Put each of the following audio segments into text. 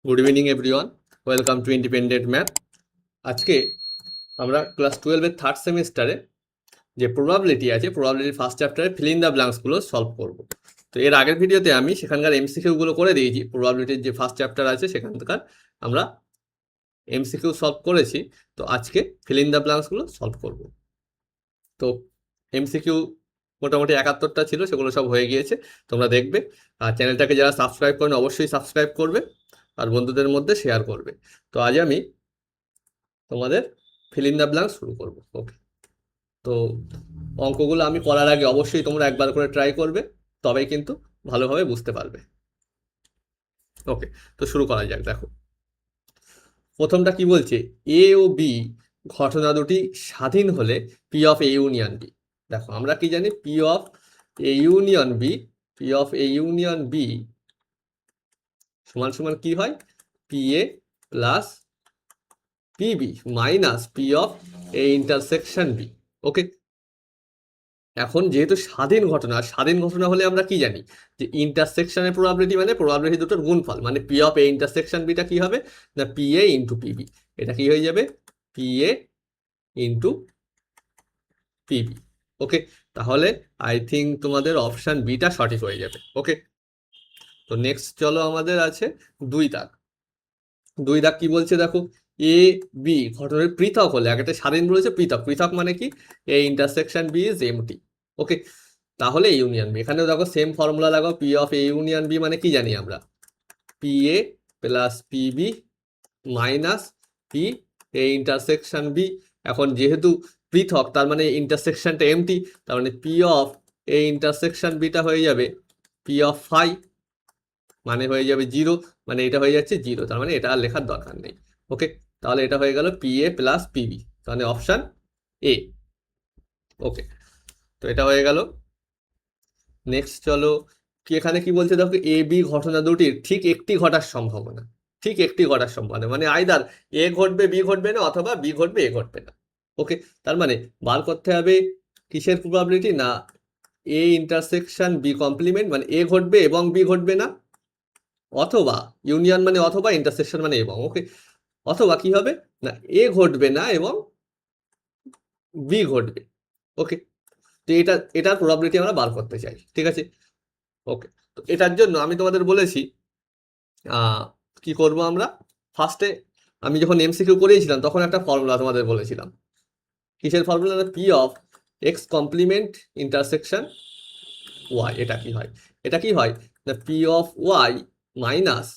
Good evening everyone, welcome to independent math. আজকে আমরা class 12-এর third সেমিস্টারে যে প্রবাবিলিটি আছে, প্রবাবিলিটির ফার্স্ট চ্যাপ্টারে ফিল ইন দ্য ব্ল্যাঙ্কসগুলো সলভ করব। তো এর আগের ভিডিওতে আমি সেখানকার এমসিকিউগুলো করে দিয়েছি। প্রবাবিলিটির যে ফার্স্ট চ্যাপ্টার আছে সেখানকার আমরা এমসিকিউ সলভ করেছি। তো আজকে ফিল ইন দ্য ব্ল্যাঙ্কসগুলো সলভ করব। তো এমসিকিউ মোটামুটি 71টা ছিল, সেগুলো সব হয়ে গিয়েছে, তোমরা দেখবে। আর চ্যানেলটাকে যারা সাবস্ক্রাইব করেন অবশ্যই সাবস্ক্রাইব করবে আর বন্ধুদের মধ্যে শেয়ার করবে। তো আজ আমি তোমাদের ফিল ইন দ্য ব্ল্যাঙ্ক শুরু করব। ওকে, তো অঙ্কগুলো আমি করার আগে অবশ্যই তোমরা একবার করে ট্রাই করবে, তবেই কিন্তু ভালোভাবে বুঝতে পারবে। ওকে, তো শুরু করা যাক। দেখো প্রথমটা কি বলছে, এ ও বি ঘটনা দুটি স্বাধীন হলে P of A union B. দেখো আমরা কি জানি, P of A union B, P of A union B সমান সমান কি হয়, P A plus PB minus P of A intersection B. Okay, এখন যেহেতু স্বাধীন ঘটনা, স্বাধীন ঘটনা হলে আমরা কি জানি যে ইন্টারসেকশনের প্রবাবিলিটি মানে প্রবাবিলিটি দুটোর গুণফল, মানে P of A intersection beta কি হবে না, পি এ ইন্টু পিবি। এটা কি হয়ে যাবে, পি এ ইন্টু পিবি। ওকে, তাহলে আই থিঙ্ক তোমাদের অপশান বিটা সঠিক হয়ে যাবে। ওকে, তো নেক্সট চলো আমাদের আছে দুই দাগ। দুই দাগ কি বলছে দেখো, এ বি ঘটনার পৃথক হলে, একটা স্বাধীন বলেছে, পৃথক, পৃথক মানে কি, A intersection B is empty. Okay, তাহলে ইউনিয়ন বি, এখানেও দেখো সেম ফর্মুলা লাগাও, P of A union B মানে কি জানি আমরা, P A plus PB minus P A intersection B. এখন যেহেতু পৃথক তার মানে ইন্টারসেকশনটা এমটি, তার মানে পি অফ এ ইন্টারসেকশন বিটা হয়ে যাবে পি অফ ফাই, মানে হয়ে যাবে জিরো, মানে এটা হয়ে যাচ্ছে জিরো, তার মানে এটা আর লেখার দরকার নেই। ওকে, তাহলে এটা হয়ে গেল পি এ প্লাস পিবি, তাহলে অপশান এ। ওকে, তো এটা হয়ে গেল। নেক্সট চলো, কি এখানে কি বলছে দেখো, এ বি ঘটনা দুটির ঠিক একটি ঘটার সম্ভাবনা, ঠিক একটি ঘটার সম্ভাবনা মানে আইদার এ ঘটবে বি ঘটবে না, অথবা বি ঘটবে এ ঘটবে না। ওকে, তার মানে বার করতে হবে কিসের প্রবাবিলিটি না, এ ইন্টারসেকশন বি কমপ্লিমেন্ট মানে এ ঘটবে এবং বি ঘটবে না, অথবা ইউনিয়ন মানে অথবা, ইন্টারসেকশন মানে এবং। ওকে, অথবা কি হবে না, এ ঘটবে না এবং বি ঘটবে। ওকে, তো এটার প্রবাবিলিটি আমরা বার করতে চাই, ঠিক আছে। ওকে, তো এটার জন্য আমি তোমাদের বলেছি কি করব আমরা, ফার্স্টে আমি যখন এমসিকিউ করিয়েছিলাম তখন একটা ফর্মুলা তোমাদের বলেছিলাম। কিসের formula, P of X complement intersection Y. এটা কি হয়, এটা কি হয় না, পি অফ ওয়াই মাইনাস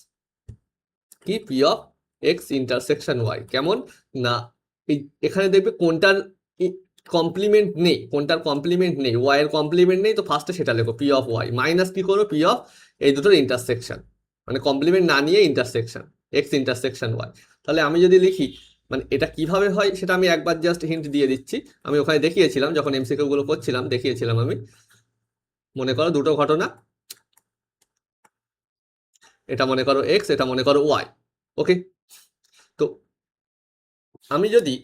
কি, P of X intersection Y. কেমন না, এখানে দেখবে কোনটার কমপ্লিমেন্ট নেই, কোনটার কমপ্লিমেন্ট নেই, ওয়াই এর কমপ্লিমেন্ট নেই, তো ফার্স্টে সেটা লেখো পি অফ ওয়াই মাইনাস কি করো, পি অফ এই দুটোর ইন্টারসেকশন, মানে কমপ্লিমেন্ট না নিয়ে ইন্টারসেকশন এক্স ইন্টারসেকশন ওয়াই। তাহলে আমি যদি লিখি, মানে এটা কিভাবে হয় সেটা আমি একবার জাস্ট হিন্ট দিয়ে দিচ্ছি। আমি ওখানে দেখিয়েছিলাম যখন এমসিকিউ গুলো করছিলাম, দেখিয়েছিলাম আমি। মনে করো দুটো ঘটনা, এটা মনে করো এক্স, এটা মনে করো ওয়াই। ওকে, তো আমি যদি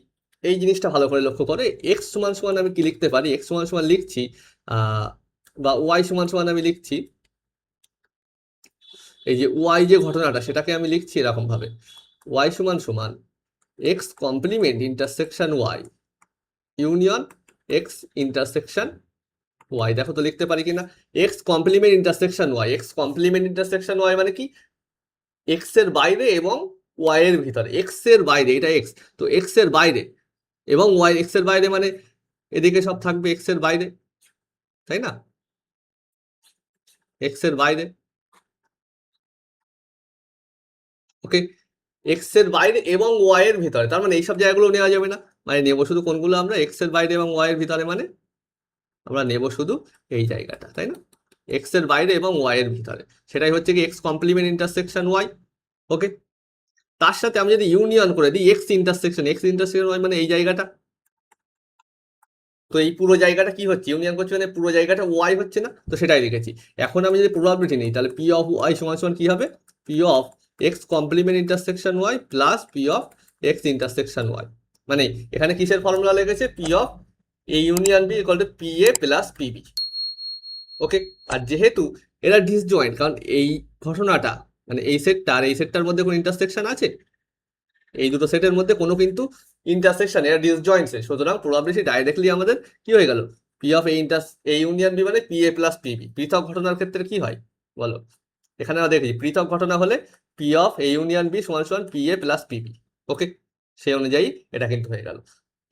এই জিনিসটা ভালো করে লক্ষ্য করে, এক্স সমান সমান আমি কি লিখতে পারি, এক্স সমান সমান লিখছি বা ওয়াই সমান সমান আমি লিখছি, এই যে ওয়াই যে ঘটনাটা সেটাকে আমি লিখছি এরকম ভাবে, ওয়াই সমান সমান X complement intersection Y union X intersection Y. দেখো তো লিখতে পারি কিনা, X complement intersection Y, X complement intersection Y মানে কি, এক্স এর বাইরে এবং ওয়াই এর ভিতরে, এক্স এর বাইরে এটা এক্স, তো এক্স এর বাইরে এবং ওয়াই, এক্স এর বাইরে মানে এদিকে সব থাকবে এক্স এর বাইরে, তাই না, এক্স এর বাইরে। ওকে, এক্স এর বাইরে এবং ওয়াই এর ভিতরে, তার মানে এইসব জায়গাগুলো নেওয়া যাবে না, মানে নেবো শুধু কোনগুলো আমরা, এক্স এর বাইরে এবং ওয়াই এর ভিতরে, মানে আমরা নেব শুধু এই জায়গাটা, তাই না, এক্স এর বাইরে এবং ওয়াই এর ভিতরে, সেটাই হচ্ছে কি এক্স কমপ্লিমেন্ট ইন্টারসেকশন ওয়াই। ওকে, তার সাথে আমি যদি ইউনিয়ন করে দিই এক্স ইন্টারসেকশন ওয়াই, মানে এই জায়গাটা, তো এই পুরো জায়গাটা কি হচ্ছে, ইউনিয়ন করছে মানে পুরো জায়গাটা ওয়াই হচ্ছে না, তো সেটাই লিখেছি। এখন আমি যদি প্রবাবিলিটি নিই, তাহলে পি অফ ওয়াই সমান সমান কি হবে, P of X complement intersection Y plus P of X intersection Y. মানে এখানে কিসের ফর্মুলা লেগেছে, P of A union B equal to P A plus P B. Okay, আর যেহেতু এরা ডিসজয়েন্ট, কারণ এই ঘটনাটা মানে এই সেটটা আর এই সেটটার মধ্যে কোনো ইন্টারসেকশন আছে? এই দুটো সেটের মধ্যে কোনো কিন্তু ইন্টারসেকশন, এরা ডিসজয়েন্ট সেট, সুতরাং প্রবাবিলিটি ডাইরেক্টলি আমাদের কি হয়ে গেল, P of A union B মানে পি এ প্লাস পিবি। পৃথক ঘটনার ক্ষেত্রে কি হয় বলো, এখানে আমরা দেখি পৃথক ঘটনা হলে P of A union B সমান সমান P A plus P B. Okay, সেই অনুযায়ী এটা কিন্তু হয়ে গেল।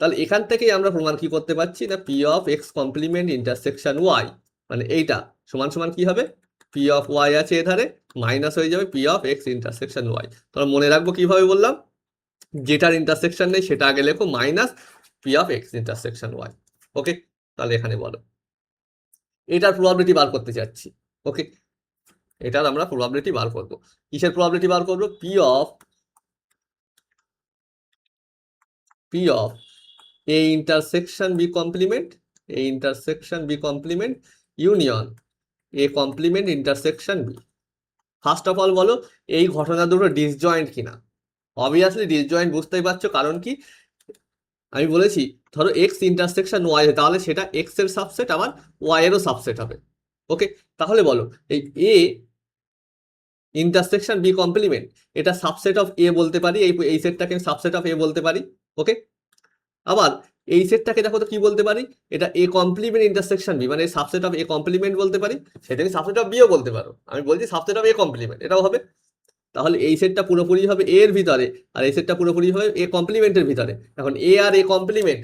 তাহলে এখান থেকেই আমরা প্রমাণ কি করতে পারছি না, P of X complement intersection Y মানে এইটা সমান সমান কি হবে, পি অফ ওয়াই আছে এধারে, মাইনাস হয়ে যাবে P of X intersection Y. তাহলে মনে রাখবো কিভাবে বললাম, যেটার ইন্টারসেকশন নেই সেটা আগে লেখো, minus P of X intersection Y. Okay, তাহলে এখানে বলো এটার প্রবাবিলিটি বার করতে চাচ্ছি। ওকে, এটার আমরা প্রবাবিলিটি বার করব। কিসের প্রবাবিলিটি বার করব, P of A intersection B complement, A intersection B complement union A complement intersection B. First of all বলো এই ঘটনা দুটো ডিসজয়েন্ট কিনা। অবভিয়াসলি ডিসজয়েন্ট, বুঝতেই পারছো, কারণ কি আমি বলেছি ধরো এক্স ইন্টারসেকশন ওয়াই, তাহলে সেটা এক্স এর সাবসেট আবার ওয়াই এরও সাবসেট হবে। ওকে, তাহলে বলো এই এ ইন্টারসেকশন বি কমপ্লিমেন্ট, এটা সাবসেট অফ এ বলতে পারি, এই সেটটাকে সাবসেট অফ এ বলতে পারি। ওকে, আবার এই সেটটাকে দেখো তো কি বলতে পারি, এটা এ কমপ্লিমেন্ট ইন্টারসেকশন বি মানে সাবসেট অফ এ কমপ্লিমেন্ট বলতে পারি, সেটাকে সাবসেট অফ বিও বলতে পারো, আমি বলছি সাবসেট অফ এ কমপ্লিমেন্ট এটাও হবে। তাহলে এই সেটটা পুরোপুরি হবে এ এর ভিতরে, আর এই সেটটা পুরোপুরি হবে এ কমপ্লিমেন্টের ভিতরে। এখন এ আর এ কমপ্লিমেন্ট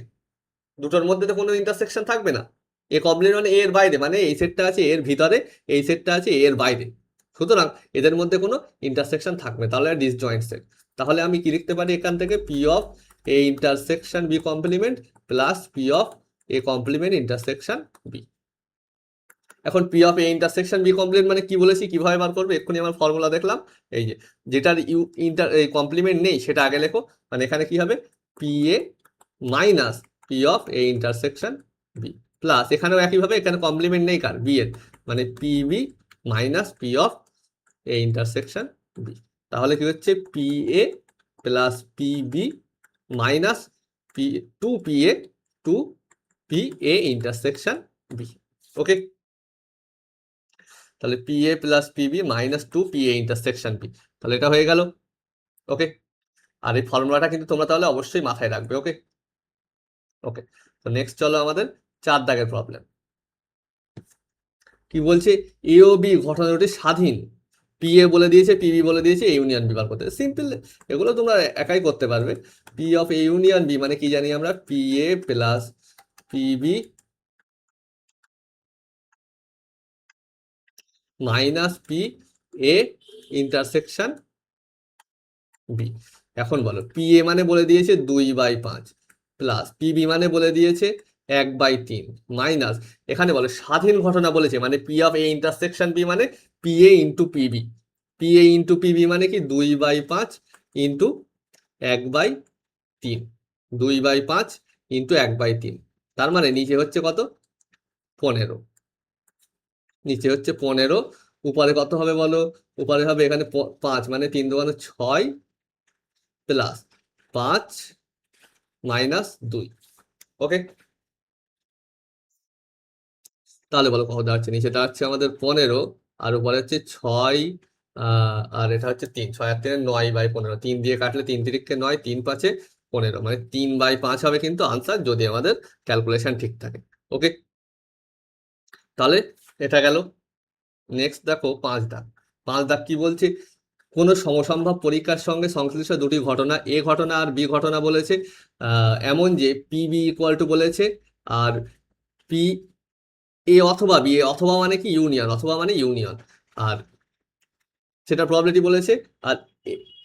দুটোর মধ্যে তো কোনো ইন্টারসেকশন থাকবে না, এ কমপ্লিমেন্ট মানে এর বাইরে, মানে এই সেটটা আছে এর ভিতরে, এই সেটটা আছে এর বাইরে, সুতরাং এদের মধ্যে কোনো ইন্টারসেকশন থাকবে, তাহলে ডিসজয়েন্ট সেট। তাহলে আমি কি লিখতে পারি এখান থেকে, P of A intersection B complement plus P of A complement intersection B. এখন P of A intersection B complement মানে কি বলেছি, কিভাবে বার করবে, এক্ষুনি আমার ফর্মুলা দেখলাম, এই যে যেটার কমপ্লিমেন্ট নেই সেটা আগে লেখো, মানে এখানে কি হবে, P A minus P of A intersection B plus, এখানেও একইভাবে এখানে কমপ্লিমেন্ট নেই কার, বি এর, মানে P B minus P of A intersection B. তাহলে কি হচ্ছে, P A plus P B minus P two P A intersection B. Okay, তাহলে P A plus PB minus two P A intersection B, তাহলে এটা হয়ে গেল। ওকে, আর এই ফর্মুলাটা কিন্তু তোমরা তাহলে অবশ্যই মাথায় রাখবে। ওকে ওকে, তো নেক্সট চলো আমাদের 4 দাগের প্রবলেম। কি বলছে, এ ও বি ঘটনা দুটি স্বাধীন, পি এ বলে দিয়েছে, পিবি বলে দিয়েছে, এ ইউনিয়ন বি বার করতে, সিম্পল, এগুলো তোমরা একাই করতে পারবে। P of A union B মানে কি জানি আমরা, P A plus PB minus P A intersection B. এখন বলো পি এ মানে বলে দিয়েছে 2/5 প্লাস পিবি মানে বলে দিয়েছে 1/3 মাইনাস, এখানে বলো স্বাধীন ঘটনা বলেছে, মানে P of A intersection B মানে P A into P B, P A into P B মানে কি 2/5 ইন্টু 1/3, 2/5 ইন্টু 1/3, তার মানে নিচে হচ্ছে কত, 15, নিচে হচ্ছে 15, উপরে কত হবে বলো, উপরে হবে এখানে 5 মানে 3 2 6 প্লাস 5 মাইনাস 2। ওকে, তাহলে বলো কত দাঁড়াচ্ছে, নিচে দাঁড়াচ্ছে আমাদের 15, আর উপরে হচ্ছে 6, আর এটা হচ্ছে 3, 6 আর 3 9/15, 3 দিয়ে কাটলে 3 তিরিখে 9, 3 5 15, মানে 3/5 হবে কিন্তু আনসার, যদি আমাদের ক্যালকুলেশন ঠিক থাকে। ওকে, তাহলে এটা গেল। নেক্সট দেখো 5 দাগ। 5 দাগ কি বলছে, কোন সমসম্ভব পরীক্ষার সঙ্গে সংশ্লিষ্ট দুটি ঘটনা, এ ঘটনা আর বি ঘটনা বলেছে, এমন যে পিবি ইকুয়াল টু বলেছে, আর পি এ অথবা বি, এ অথবা মানে কি ইউনিয়ন, অথবা মানে ইউনিয়ন, আর সেটা প্রবাবিলিটি বলেছে, আর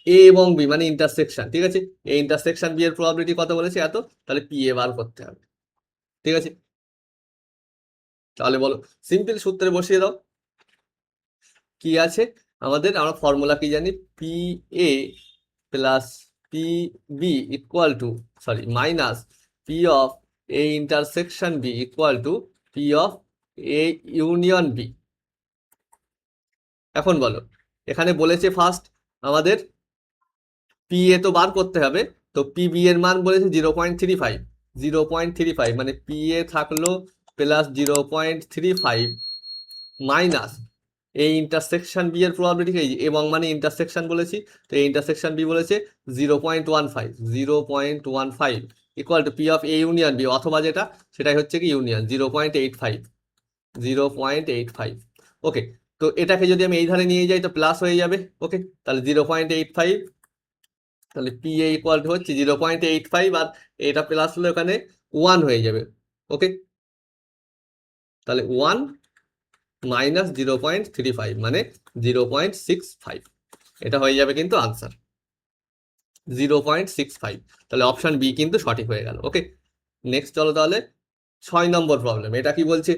এ এবং বি মানে ইন্টারসেকশন, ঠিক আছে, এই ইন্টারসেকশন বি এর প্রবাবিলিটি কত বলেছে এত, তাহলে পি এ বার করতে হবে। ঠিক আছে, তাহলে বলো সিম্পল সূত্রে বসিয়ে দাও, কি আছে আমাদের, আমরা ফর্মুলা কি জানি, P A plus P B equal to, sorry minus P of A intersection B equal to P of A union B. এখন বলো এখানে বলেছে ফার্স্ট আমাদের পি এ তো বার করতে হবে, তো পি বি এর মান বলেছে 0.35, 0.35 মানে পি এ থাকলো plus 0.35 minus A intersection B এর প্রবাবিলিটি এই এবং মানে ইন্টারসেকশন বলেছি, তো এই ইন্টারসেকশন বি বলেছে 0.15 equal to P of A union B, অথবা যেটা সেটাই হচ্ছে কি ইউনিয়ন 0.85। ওকে, তো এটাকে যদি আমি এই ধারে নিয়ে যাই তো প্লাস হয়ে যাবে। ওকে, তাহলে 0.85, তাহলে পি এ ইকুয়াল টু হচ্ছে 0.85, আর এটা প্লাস হলে ওখানে 1 হয়ে যাবে। ওকে, তাহলে 1 মাইনাস 0.35 মানে 0.65, এটা হয়ে যাবে কিন্তু আনসার 0.65। তাহলে অপশন বি কিন্তু সঠিক হয়ে গেল। ওকে, নেক্সট চলো তাহলে 6 নম্বর প্রবলেম। এটা কি বলছে,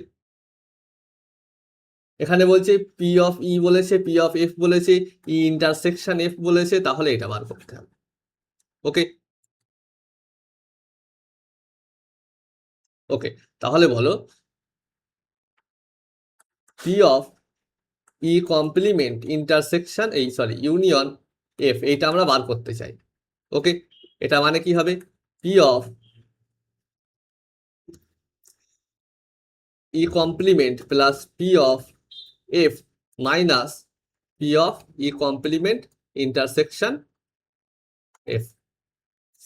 এখানে বলছে পি অফ ই বলেছে, পি অফ এফ বলেছে, ই ইন্টারসেকশন এফ বলেছে, তাহলে এটা বার করতে হবে। ওকে, ওকে, তাহলে বলো P of E complement intersection union F, এইটা আমরা বার করতে চাই। ওকে, এটা মানে কি হবে, P of E complement plus P of F minus P of E complement intersection F.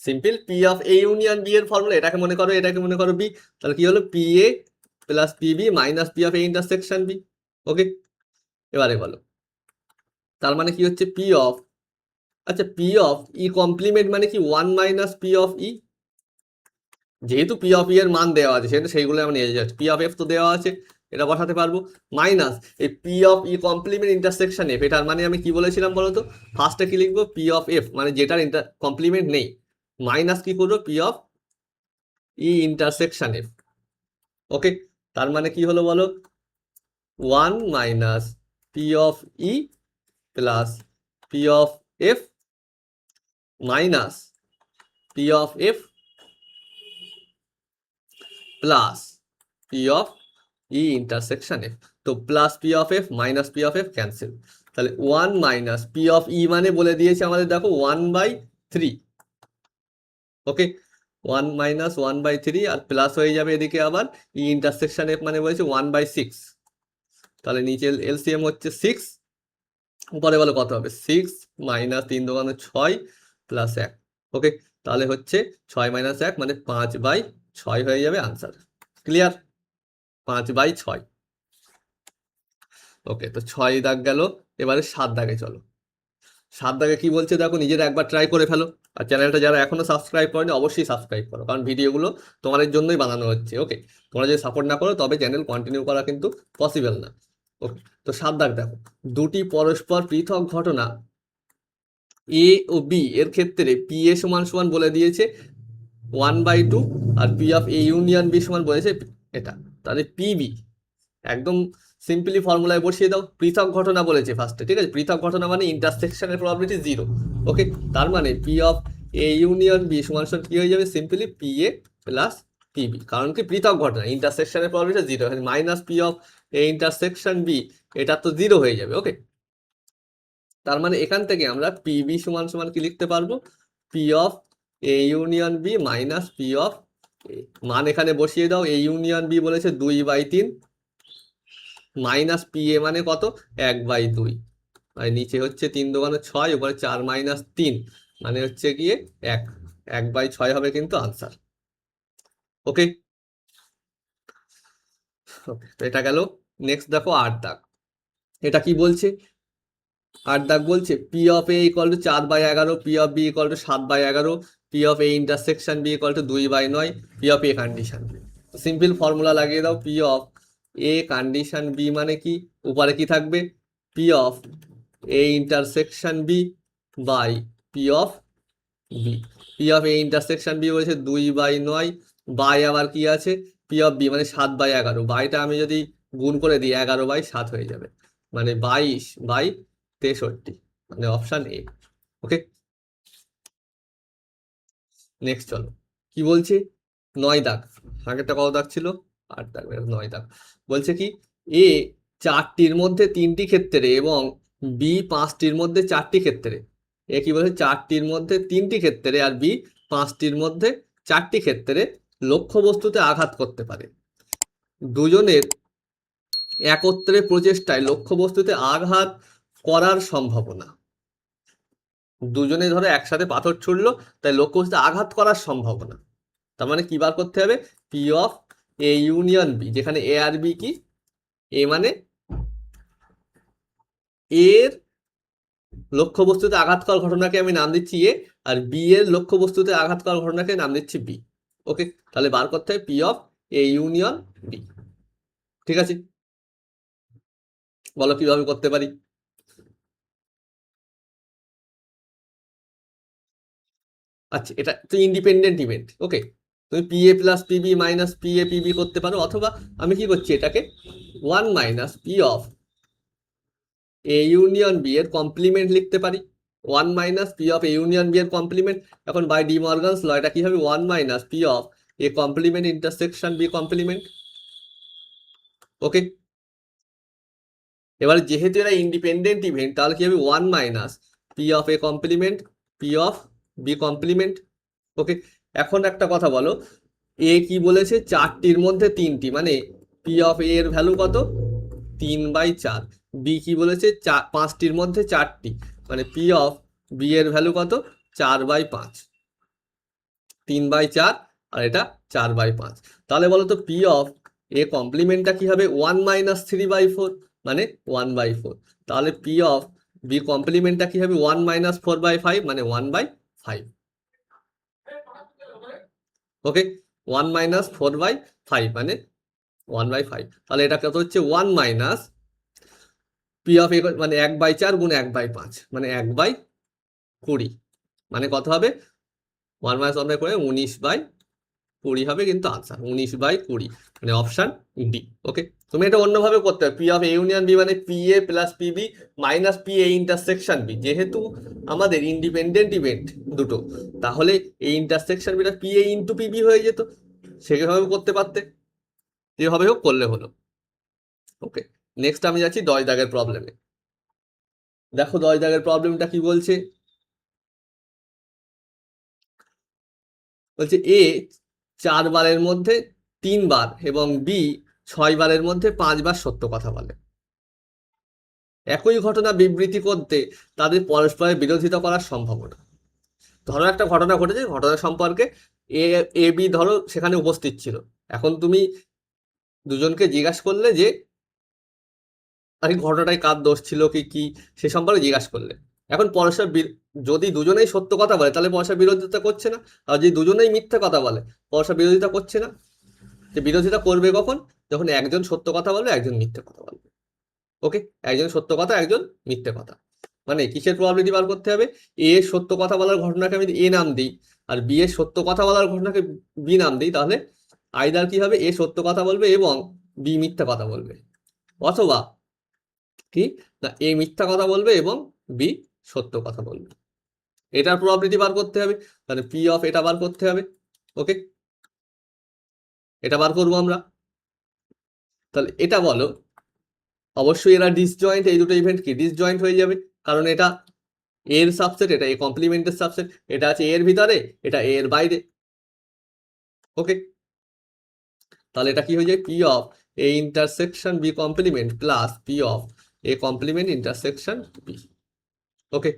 Simple, P of A union B এর ফর্মুলা, এটাকে মনে করো, এটাকে মনে করো বি, তাহলে কি হলো P A plus P B minus P of A intersection B. Okay, এবারে বলো তার মানে কি হচ্ছে পি অফ, আচ্ছা পি অফ ই কমপ্লিমেন্ট মানে কি 1 মাইনাস পি অফ ই, যেহেতু পি অফ ই এর মান দেওয়া আছে সেটা সেইগুলো আমরা নিয়ে যাচ্ছি, পি অফ এফ তো দেওয়া আছে, এটা বসাতে পারবো, মাইনাস এই P of E complement intersection F, এটার মানে আমি কি বলেছিলাম বলতো, ফার্স্টে কি লিখবো, পি অফ এফ মানে যেটার কমপ্লিমেন্ট নেই, মাইনাস কি করবো P of E intersection F. Okay, তার মানে কি হলো বলো, 1 minus P of E plus P of F minus P of F plus P of E intersection F. তো plus P of F minus P of F cancel, তাহলে 1 minus P of ই মানে বলে দিয়েছে আমাদের দেখো 1/3। ওকে, 1 মাইনাস 1/3 আর plus হয়ে যাবে এদিকে আবার ই ইন্টারসেকশন এফ মানে বলেছে 1/6, তাহলে নিচে এলসিএম হচ্ছে 6, উপরে বলো কত হবে 6 মাইনাস 3 দোকানে 6 প্লাস 1। ওকে, তাহলে হচ্ছে 6 মাইনাস 1 মানে 5/6 হয়ে যাবে আনসার। ক্লিয়ার, 5/6। ওকে, তো 6 দাগ গেল, এবারে 7 দাগে চলো। 7 দাগে কি বলছে দেখো, নিজেরা একবার ট্রাই করে ফেলো, আর চ্যানেলটা যারা এখনো সাবস্ক্রাইব করেনি অবশ্যই সাবস্ক্রাইব করো, কারণ ভিডিওগুলো তোমাদের জন্যই বানানো হচ্ছে। ওকে, তোমরা যদি সাপোর্ট না করো তবে চ্যানেল কন্টিনিউ করা কিন্তু পসিবল না। ওকে, তো 7 দাগ দেখো, দুটি পরস্পর পৃথক ঘটনা এ ও বি এর ক্ষেত্রে পি এ সমান সমান বলে দিয়েছে 1/2, আর P of A union B সমান বলেছে এটা, তাহলে পিবি একদম সিম্পলি ফর্মুলায় বসিয়ে দাও। পৃথক ঘটনা বলেছে ফার্স্টে, ঠিক আছে, পৃথক ঘটনা মানে ইন্টারসেকশনের প্রবাবিলিটি 0। ওকে, তার মানে P of A union B সমান সমান কি হয়ে যাবে, simply P A plus P B, কারণ কি পৃথক ঘটনা, ইন্টারসেকশনের probability 0, minus P of A intersection B, এটা তো 0 হয়ে যাবে। ওকে, তার মানে এখান থেকে আমরা পিবি সমান সমান কি লিখতে পারবো, P of A union B minus P of, মান এখানে বসিয়ে দাও, এ ইউনিয়ন বি বলেছে 2/3 মাইনাস পি এ মানে কত 1/2, আর নিচে হচ্ছে 3 দোকানে 6, উপরে 4 মাইনাস 3 মানে হচ্ছে গিয়ে 1/6 হবে কিন্তু আনসার। ওকে, তো এটা গেল। নেক্সট দেখো 8 দাগ, এটা কি বলছে, 8 দাগ বলছে P of A equal to 4/11, P of B equal to 7/11, P of A intersection B equal to 2/9, P of A condition. Simple formula লাগিয়ে দাও, P of A condition B মানে কি, উপরে কি থাকবে P of A intersection B by P of B. P of A intersection B বলেছে 2/9, by আবার কি আছে পি অফ বি মানে 7/11, বাইটা আমি যদি গুণ করে দিই 11/7 হয়ে যাবে, মানে 22/63, মানে অপশন এ। ওকে, নেক্সট চলো কি বলছে, 9 দাগ, আগেরটা কত দাগ ছিল, 8 দাগ, 9 দাগ বলছে কি এ 4টির মধ্যে 3টি ক্ষেত্রে এবং বি 5টির মধ্যে 4টি ক্ষেত্রে, এ কি বলছে 4টির মধ্যে 3টি ক্ষেত্রে আর বি 5টির মধ্যে 4টি ক্ষেত্রে লক্ষ্যবস্তুতে আঘাত করতে পারে, দুজনের একত্রে প্রচেষ্টায় লক্ষ্যবস্তুতে আঘাত করার সম্ভাবনা। দুজনে ধরো একসাথে পাথর ছুড়লো, তাই লক্ষ্যবস্তুতে আঘাত করার সম্ভাবনা। তার মানে কি বার করতে হবে? P of A union B, যেখানে এ আর বি কি? এ মানে এর লক্ষ্যবস্তুতে আঘাত করার ঘটনাকে আমি নাম দিচ্ছি এ, আর বি এর লক্ষ্যবস্তুতে আঘাত করার ঘটনাকে নাম দিচ্ছি বি। ওকে, তাহলে বার করতে হবে P of A union B. ঠিক আছে, বলো কিভাবে করতে পারি? আচ্ছা, এটা তো ইন্ডিপেন্ডেন্ট ইভেন্ট। ওকে, তুমি P A plus PB minus P A PB করতে পারো, অথবা আমি কি করছি, এটাকে one minus P of A union B এর কমপ্লিমেন্ট লিখতে পারি। One minus P of A union B এর কমপ্লিমেন্ট। এখন বাই ডি মর্গানস ল এটা কি হবে? One minus P of A complement intersection B complement. Okay, এবার যেহেতু এরা ইন্ডিপেন্ডেন্ট ইভেন্ট, তাহলে কি হবে? One minus P of A complement P of B complement. Okay, এখন একটা কথা বলো, এ কি বলেছে? চারটির মধ্যে তিনটি, মানে পি অফ এ এর ভ্যালু কত? 3/4। বি কি বলেছে? পাঁচটির মধ্যে চারটি, মানে পি অফ বি এর ভ্যালু কত? 4/5। 3/4 আর এটা 4/5। তাহলে বলো তো পি অফ এ কমপ্লিমেন্টটা কি হবে? 1 - 3/4, মানে 1/4। তাহলে পি অফ বি কমপ্লিমেন্টটা কি হবে? 1 - 4/5, মানে 1/5। ওকে, 1 - 4/5 মানে 1/5। তাহলে এটা কত হচ্ছে? 1 - পি অফ এ, মানে 1/4 গুণ 1/5, মানে 1/20, মানে কত হবে? 1 - 1/4, 19/20 হবে কিন্তু আনসার 19/20, মানে অপশন ডি। ওকে, তুমি এটা অন্যভাবে করতে হবে। P of A union B মানে P A plus PB minus P A intersection B. যেহেতু আমাদের ইন্ডিপেন্ডেন্ট ইভেন্ট দুটো, তাহলে এই ইন্টারসেকশন বিটা পি এ ইন্টু পিবি হয়ে যেত, সেভাবে করতে পারতে, যেভাবে হোক করলে হলো। ওকে, নেক্সট আমি যাচ্ছি 10 দাগের প্রবলেমে। দেখো 10 দাগের প্রবলেমটা কি বলছে। বলছে এ 4 বারের মধ্যে 3 বার এবং বি 6 বারের মধ্যে 5 বার সত্য কথা বলে। একই ঘটনা বিবৃতি করতে তাদের পরস্পরের বিরোধিতা করার সম্ভাবনা। ধরো একটা ঘটনা ঘটেছে, ঘটনা সম্পর্কে এ এ বি ধরো সেখানে উপস্থিত ছিল। এখন তুমি দুজনকে জিজ্ঞাসা করলে যে আর কি ঘটনাটায় কার দোষ ছিল, কি কি সে সম্পর্কে জিজ্ঞাসা করলে। এখন যদি দুজনেই সত্য কথা বলে তাহলে পরস্পর বিরোধিতা করছে না, আর যদি দুজনেই মিথ্যা কথা বলে পরস্পর বিরোধিতা করছে না। যে বিরোধিতা করবে কখন? যখন একজন সত্য কথা বলবে, একজন মিথ্যে কথা বলবে। ওকে, একজন সত্য কথা, একজন মিথ্যে কথা। মানে কিসের প্রবাবিলিটি বার করতে হবে? এ সত্য কথা বলার ঘটনাকে আমি এ নাম দিই, আর বি এর সত্য কথা বলার ঘটনাকে বি নাম দিই, তাহলে আইদার কি হবে? এ সত্য কথা বলবে এবং বি মিথ্যা কথা বলবে, অথবা কি না, এ মিথ্যা কথা বলবে এবং বি সত্য কথা বলবে। এটার প্রবাবিলিটি বার করতে হবে, তাহলে পি অফ এটা বার করতে হবে। ওকে, এটা বার করবো আমরা। তাহলে এটা বলো, অবশ্যই এরা ডিসজয়েন্ট, এই দুটো ইভেন্ট কি ডিসজয়েন্ট হয়ে যাবে, কারণ এটা এর সাবসেট, এটা এ কমপ্লিমেন্টের সাবসেট। এটা আছে এর ভিতরে, এটা এর বাইরে। ওকে, তাহলে এটা কি হয়ে যায়? P of A intersection B complement plus P of A complement intersection B. Okay,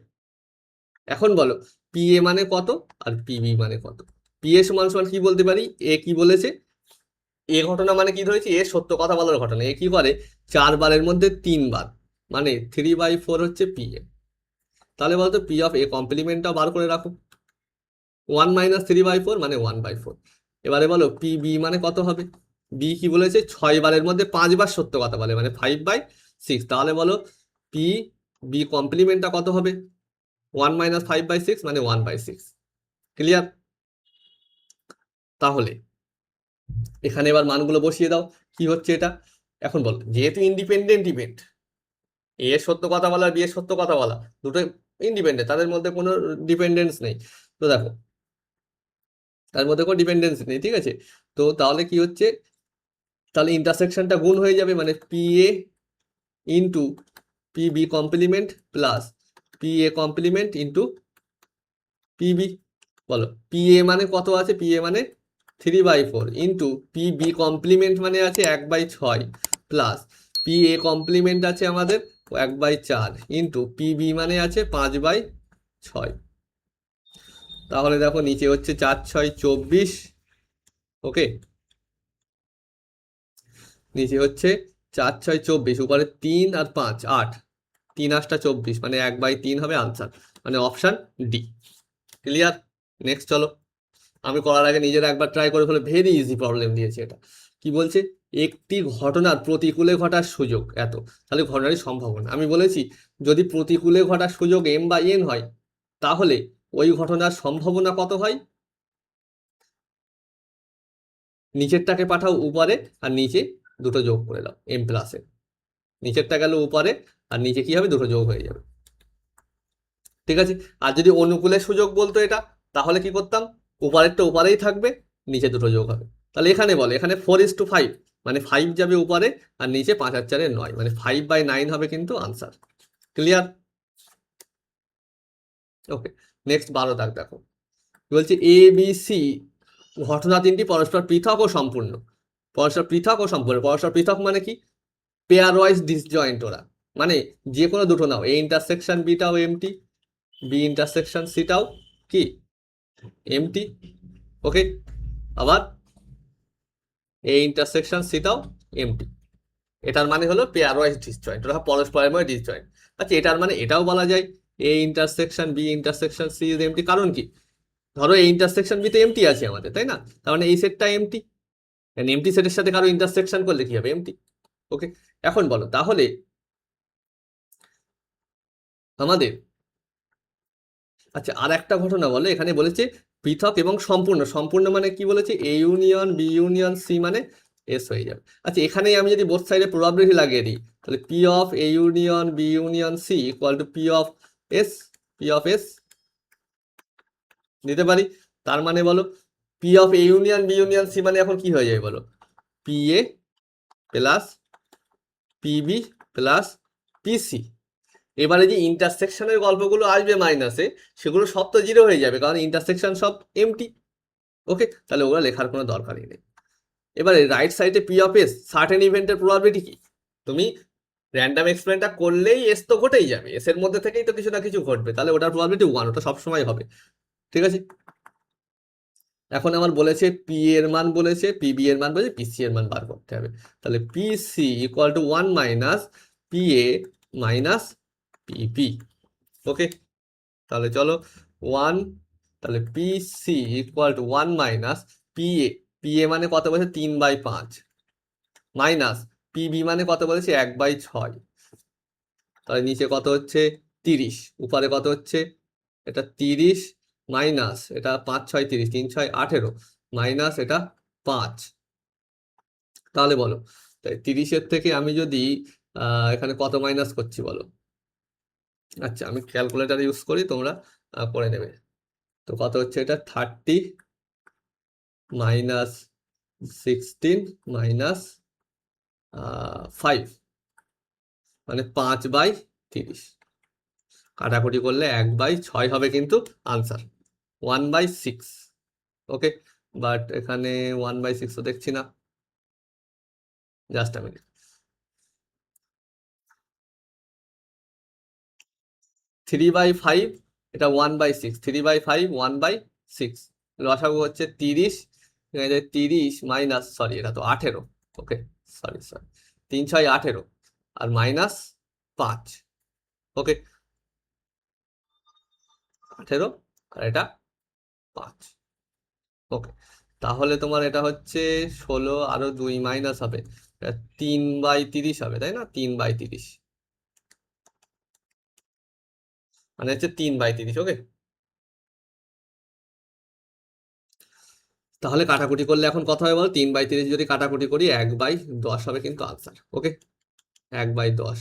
এখন বলো পি এ মানে কত আর পি বি মানে কত? পি এ সমান সমান কি বলতে পারি? এ কি বলেছে? এ ঘটনা মানে কি ধরেছি? এ সত্য কথা বলার ঘটনা। এ কি করে? 4 বারের মধ্যে 3 বার, মানে 3/4 হচ্ছে পি এ। তাহলে বলতো পি অফ এ কমপ্লিমেন্টটা বার করে রাখো। 1 - 3/4 মানে 1/4। এবারে বলো পি বি মানে কত হবে? বি কি বলেছে? 6 বারের মধ্যে 5 বার সত্য কথা বলে, মানে 5/6। তাহলে বলো পি বি কমপ্লিমেন্টটা কত হবে? 1 - 5/6 মানে 1/6। ক্লিয়ার? তাহলে এখানে এবার মানগুলো বসিয়ে দাও। কি হচ্ছে এটা? এখন বল, যেহেতু ইন্ডিপেন্ডেন্ট ইভেন্ট, এ সত্য কথা বলা আর বি এর সত্য কথা বলা দুটো ইন্ডিপেন্ডেন্ট, তাদের মধ্যে কোনো ডিপেন্ডেন্স নেই। তো দেখো, তার মধ্যে কোনো ডিপেন্ডেন্স নেই, ঠিক আছে? তো তাহলে কি হচ্ছে? তাহলে ইন্টারসেকশনটা গুণ হয়ে যাবে, মানে P A into P B complement plus P A complement into P B. বলো পি এ মানে কত আছে? পি এ মানে 3/4 ইন্টু পি বি কমপ্লিমেন্ট মানে আছে 1/6 প্লাস পি এ কমপ্লিমেন্ট আছে আমাদের 1/4 ইন্টু পিবি মানে আছে 5/6। তাহলে দেখো নিচে হচ্ছে 4 6 24, ওকে, নিচে হচ্ছে 4 6 24, উপরে 3 আর 5 8, 3 8 24, মানে 1/3 হবে আনসার, মানে অপশান ডি। ক্লিয়ার? নেক্সট চলো, আমি করার আগে নিজেরা একবার ট্রাই করে ফেলে, ভেরি ইজি প্রবলেম দিয়েছে এটা। কি বলছে? একটি ঘটনার প্রতিকূলে ঘটার সুযোগ এত, তাহলে ঘটনারই সম্ভাবনা। আমি বলেছি যদি প্রতিকূলে ঘটার সুযোগ m/n হয়, তাহলে ওই ঘটনার সম্ভাবনা কত হয়? নিচেরটাকে পাঠাও উপরে, আর নিচে দুটো যোগ করে দাও m+এ। নিচেরটা গেল উপরে, আর নিচে কি হবে? দুটো যোগ হয়ে যাবে। ঠিক আছে? আর যদি অনুকূলের সুযোগ বলতো এটা, তাহলে কি করতাম? উপরেরটা উপরেই থাকবে, নিচে দুটো যোগ হবে। তাহলে এখানে বলে, এখানে 4:5, মানে 5 যাবে উপরে, আর নিচে 5 আর 4 9, মানে 5/9 হবে কিন্তু আনসার। ক্লিয়ার? ওকে, নেক্সট 12 দাগ দেখো। বলছে এ বি সি ঘটনা তিনটি পরস্পর পৃথক ও সম্পূর্ণ। পরস্পর পৃথক ও সম্পূর্ণ, পরস্পর পৃথক মানে কি? পেয়ার ওয়াইজ ডিসজয়েন্ট ওরা, মানে যে কোনো দুটো নাও, এ ইন্টারসেকশন বিটাও এমটি, বি ইন্টারসেকশন সিটাও কি এমটি, ওকে, আবার এ ইন্টারসেকশন সিটাও এমটি। এটার মানে হলো পেয়ার ওয়াইজ ডিসজয়েন্ট, ওরা পরস্পরের মধ্যে ডিসজয়েন্ট। আচ্ছা, এটার মানে এটাও বলা যায় A intersection B intersection C is empty, কারণ কি? ধরো এই ইন্টারসেকশন বিতে এমটি আছে আমাদের, তাই না? তার মানে এই সেটটা এমটি, এমটি সেটের সাথে কারো ইন্টারসেকশন করলে কি হবে? এমটি। ওকে, এখন বলো তাহলে আমাদের, আচ্ছা আর একটা ঘটনা বলো, এখানে বলেছে পৃথক এবং সম্পূর্ণ। সম্পূর্ণ মানে কি বলেছে? A union B union C মানে এস হয়ে যাবে। আচ্ছা, এখানেই আমি যদি বোথ সাইডে প্রবাবিলিটি লাগিয়ে দিই, তাহলে P of A union B union C equal to P of S, P of S নিতে পারি। তার মানে বলো P of A union B union C মানে এখন কি হয়ে যাবে বলো? P A plus P B plus P C. এবারে যে ইন্টারসেকশনের গল্পগুলো আসবে মাইনাসে, সেগুলো সব তো জিরো হয়ে যাবে, কারণ ইন্টারসেকশন সব এমটি। ওকে, তাহলে ওগুলো লেখার কোনো দরকারই নেই। এবারে রাইট সাইডে পি অফ এস, সার্টেন ইভেন্টের প্রবাবিলিটি কি? তুমি র্যান্ডাম এক্সপেরিমেন্টটা করলেই এস তো ঘটেই যাবে, এস এর মধ্যে থেকেই তো কিছু না কিছু ঘটবে, তাহলে ওটার প্রবাবিলিটি 1, ওটা সবসময় হবে। ঠিক আছে, এখন আমার বলেছে পি এর মান বলেছে, পিবি এর মান বলেছে, পিসি এর মান বার করতে হবে। তাহলে P C equal to 1 minus P A minus P P. Okay, তাহলে চলো 1, তাহলে P C equal to 1 minus P A, P A মানে কত বলেছে? 3/5, মাইনাস পিবি মানে কত বলেছে? 1/6। তাহলে নিচে কত হচ্ছে? 30, উপরে কত হচ্ছে? এটা 30, মাইনাস এটা 5 6 30, 3 6 18, মাইনাস এটা 5। তাহলে বলো, তাই 30-এর থেকে আমি যদি এখানে কত মাইনাস করছি বলো? আচ্ছা, আমি ক্যালকুলেটার ইউজ করি, তোমরা করে নেবে। তো কত হচ্ছে এটা? 30 মাইনাস 16 মাইনাস 5, মানে 5/30। কাটাকুটি করলে 1/6 হবে কিন্তু আনসার 1/6। ওকে, বাট এখানে 1/6 তো দেখছি না, জাস্ট আমি 3/5, এটা 1/6, 3/5 1/6, লসাগু হচ্ছে 30, 30 মাইনাস, সরি এটা তো 18, ওকে সরি সরি, 3 6 18, আর মাইনাস 5, ওকে 18, আর এটা 5। ওকে, তাহলে তোমার এটা হচ্ছে 16, আরো 2 মাইনাস হবে, 3/30 হবে, তাই না? 3/30, মানে হচ্ছে 3/30। ওকে, তাহলে কাটাকুটি করলে এখন কথা হবে বলো, 3/30 যদি কাটাকুটি করি 1/10 হবে কিন্তু আনসার। ওকে, 1/10।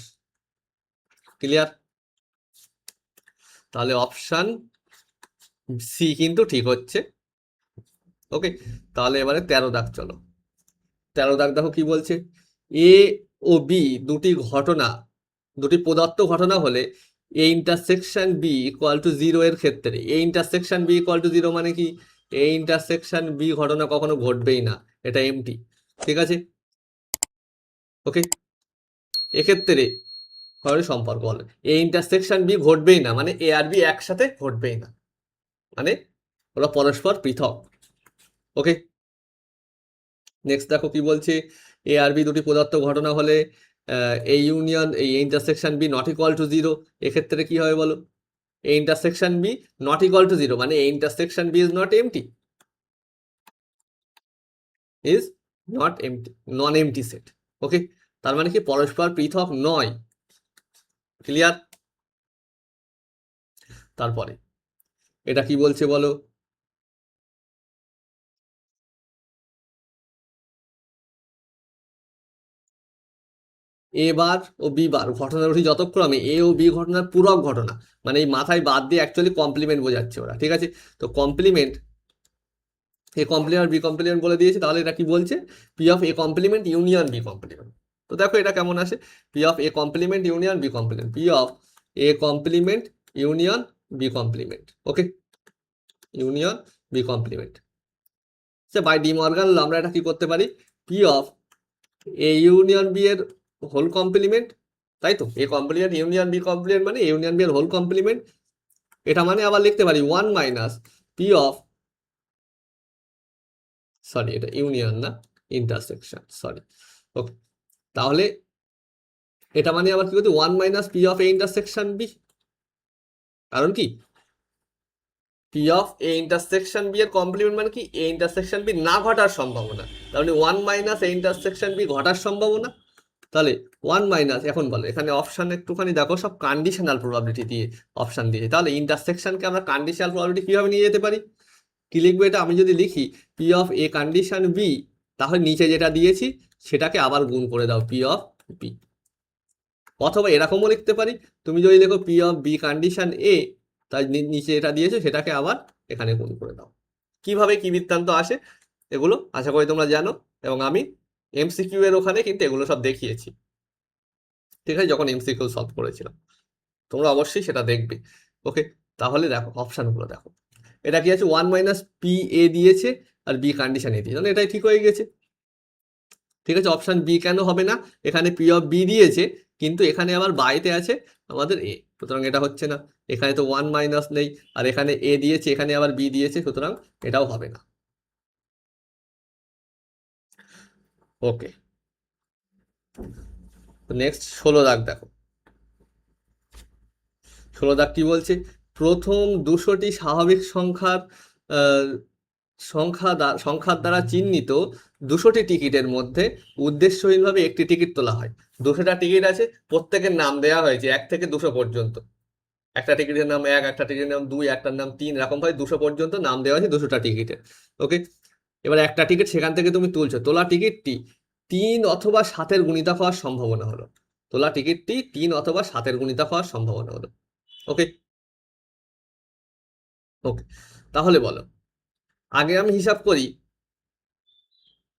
ক্লিয়ার? তাহলে অপশান সি কিন্তু ঠিক হচ্ছে। ওকে, তাহলে এবারে 13 দাগ চলো। 13 দাগ দেখো কি বলছে? এ ও বি দুটি ঘটনা, দুটি প্রদত্ত ঘটনা হলে A intersection B equal to 0 এর ক্ষেত্রে, A intersection B equal to 0 মানে কি? এ ইন্টারসেকশন বি ঘটনা কখনো ঘটবেই না, এটা এমটি। ঠিক আছে, ওকে, এক্ষেত্রে হয় সম্পর্ক বলে এ ইন্টারসেকশন বি ঘটবেই না, মানে এ আর বি একসাথে ঘটবেই না, মানে ওরা পরস্পর পৃথক। ওকে, নেক্সট দেখো কি বলছে, এ আর বি দুটি পদার্থ ঘটনা হলে এই ইউনিয়ন এই intersection B not equal to zero, এক্ষেত্রে কি হবে বলো, A intersection B not equal to zero, মানে A intersection B is not empty, is not empty, non empty set. Okay, তার মানে কি পরস্পর পৃথক নয়। ক্লিয়ার? তারপরে এটা কি বলছে বলো, এ বার ও বি বার ঘটনা দুটি যতক্রমে এ ও বি ঘটনার পূরক ঘটনা, মানে এই মাথায় বাদ দিয়ে অ্যাকচুয়ালি কমপ্লিমেন্ট বোঝাচ্ছে ওরা, ঠিক আছে? তো complement, A complement B complement বলে দিয়েছে, তাহলে এটা কি বলছে, P of A complement union B complement. তো দেখো এটা কেমন আসে, P of A complement union B complement, P of A complement union B complement. Okay, union B complement, say by De Morgan law আমরা এটা কি করতে পারি, P of A union B এর হোল কমপ্লিমেন্ট, তাই তো, A complement union B complement মানে union B এর হোল কমপ্লিমেন্ট, এটা মানে আবার লিখতে পারি one minus P of, sorry এটা ইউনিয়ন না ইন্টারসেকশন, সরি। ওকে, তাহলে এটা মানে আবার কি করতে, one minus P of A intersection B, কারণ কি P of A intersection B এর কমপ্লিমেন্ট মানে কি এ ইন্টারসেকশন বি না ঘটার সম্ভাবনা, তাহলে one minus A intersection B ঘটার সম্ভাবনা, তাহলে ওয়ান মাইনাস, এখন বলো এখানে অপশন একটুখানি দেখো সব কন্ডিশনাল প্রবাবিলিটি দিয়ে অপশন দিয়েছে, তাহলে ইন্টারসেকশনকে আমরা কন্ডিশনাল প্রবাবিলিটি কিভাবে নিয়ে যেতে পারি, কি লিখবো এটা, আমি যদি লিখি P of A condition B, তাহলে নিচে যেটা দিয়েছি সেটাকে আবার গুণ করে দাও পি অফ বি, অথবা এরকমও লিখতে পারি, তুমি যদি লেখো পি অফ বি কন্ডিশন এ, তাই নিচে এটা দিয়েছো সেটাকে আবার এখানে গুণ করে দাও। কিভাবে কি বৃত্তান্ত আসে এগুলো আশা করি তোমরা জানো, এবং আমি এমসিকিউ এর ওখানে কিন্তু এগুলো সব দেখিয়েছি, ঠিক আছে, যখন এমসিকিউ সলভ করেছিলাম, তোমরা অবশ্যই সেটা দেখবে। ওকে, তাহলে দেখো অপশানগুলো দেখো, এটা কি আছে, ওয়ান মাইনাস পি এ দিয়েছে আর বি কন্ডিশন এ দিয়েছে, এটাই ঠিক হয়ে গেছে, ঠিক আছে। অপশন বি কেন হবে না, এখানে পি অফ বি দিয়েছে কিন্তু এখানে আবার বাইতে আছে আমাদের এ, সুতরাং এটা হচ্ছে না, এখানে তো ওয়ান মাইনাস নেই, আর এখানে এ দিয়েছে এখানে আবার বি দিয়েছে, সুতরাং এটাও হবে না। ওকে, নেক্সট 16 দাগ দেখো, 16 দাগ কি বলছে, প্রথম 200টি স্বাভাবিক সংখ্যার আহ, সংখ্যার দ্বারা চিহ্নিত 200টি টিকিটের মধ্যে উদ্দেশ্যহীনভাবে একটি টিকিট তোলা হয়। 200টা টিকিট আছে, প্রত্যেকের নাম দেওয়া হয়েছে 1 থেকে 200 পর্যন্ত, একটা টিকিটের নাম 1, একটা টিকিটের নাম 2, একটার নাম 3, এরকম ভাবে 200 পর্যন্ত নাম দেওয়া আছে 200টা টিকিটের। ওকে, এবার একটা টিকিট সেখান থেকে তুমি তুলছো, তোলা টিকিটটি 3 অথবা 7-এর গুণিতক হওয়ার সম্ভাবনা হলো, তোলা টিকিটটি 3 অথবা 7-এর গুণিতক হওয়ার সম্ভাবনা হলো। ওকে, ওকে, তাহলে বলো, আগে আমি হিসাব করি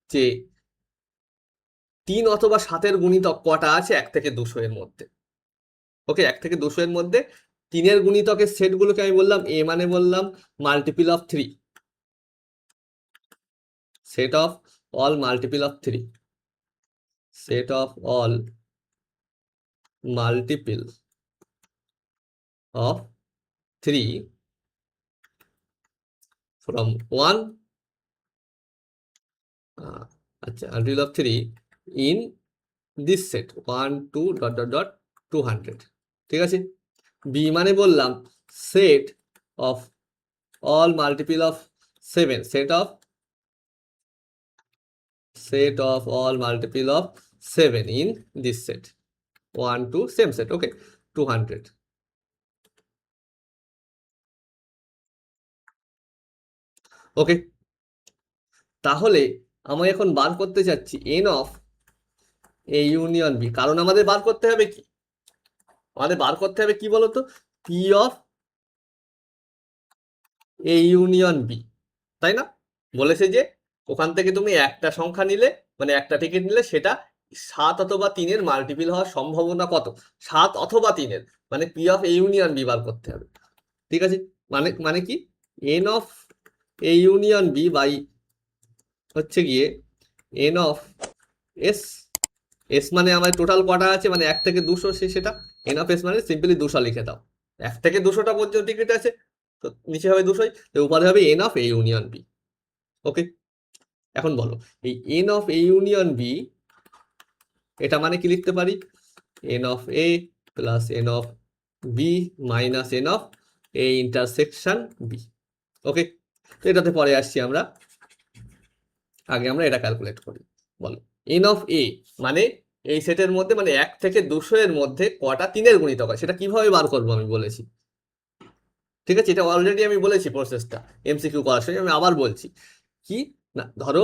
যে 3 অথবা 7-এর গুণিতক কটা আছে 1 থেকে 200 এর মধ্যে। ওকে, 1 থেকে 200 এর মধ্যে 3-এর গুণিতকের সেটগুলোকে আমি বললাম এ, মানে বললাম multiple of 3, set of all multiple of 3, set of all multiple of 3 from 1 আচ্ছা multiple of 3 in this set 1 2 dot dot dot 200, ঠিক আছে। বি মানে বললাম set of all multiple of 7, set of all multiple of 7 in this set 1 2 same set, okay, 200। ওকে, তাহলে আমি এখন বার করতে চাচ্ছি N of A union B, কারণ আমাদের বার করতে হবে কি, আমাদের বার করতে হবে কি বলতো, P of A union B, তাই না? বলেছে যে ওখান থেকে তুমি একটা সংখ্যা নিলে, মানে একটা টিকিট নিলে সেটা 7 অথবা 3-এর মাল্টিপল হওয়ার সম্ভাবনা কত, 7 অথবা 3-এর, মানে P of A union B বার করতে হবে, ঠিক আছে। মানে মানে কি, N of A union B by হচ্ছে গিয়ে এন অফ এস এস মানে আমার টোটাল কটা আছে, মানে 1 থেকে 200, সেটা এন অফ এস মানে সিম্পলি 200 লিখে দাও। 1 থেকে 200টা পর্যন্ত টিকিট আছে, তো নিচে হবে 200, তো উপরে হবে N of A union B. Okay, এখন বলো এই N of A union B এটা মানে কি লিখতে পারি? N of A plus N of B minus N of A intersection B. Okay, তো এটাতে পরে আসছি আমরা, আগে আমরা এটা ক্যালকুলেট করি। বলো এন অফ এ মানে এই সেটের মধ্যে, মানে 1 থেকে 200 এর মধ্যে কটা 3-এর গুণিতক হয়, সেটা কিভাবে বার করবো আমি বলেছি। ঠিক আছে, এটা অলরেডি আমি বলেছি প্রসেসটা এমসিকিউ করার সময়, আমি আবার বলছি কি না, ধরো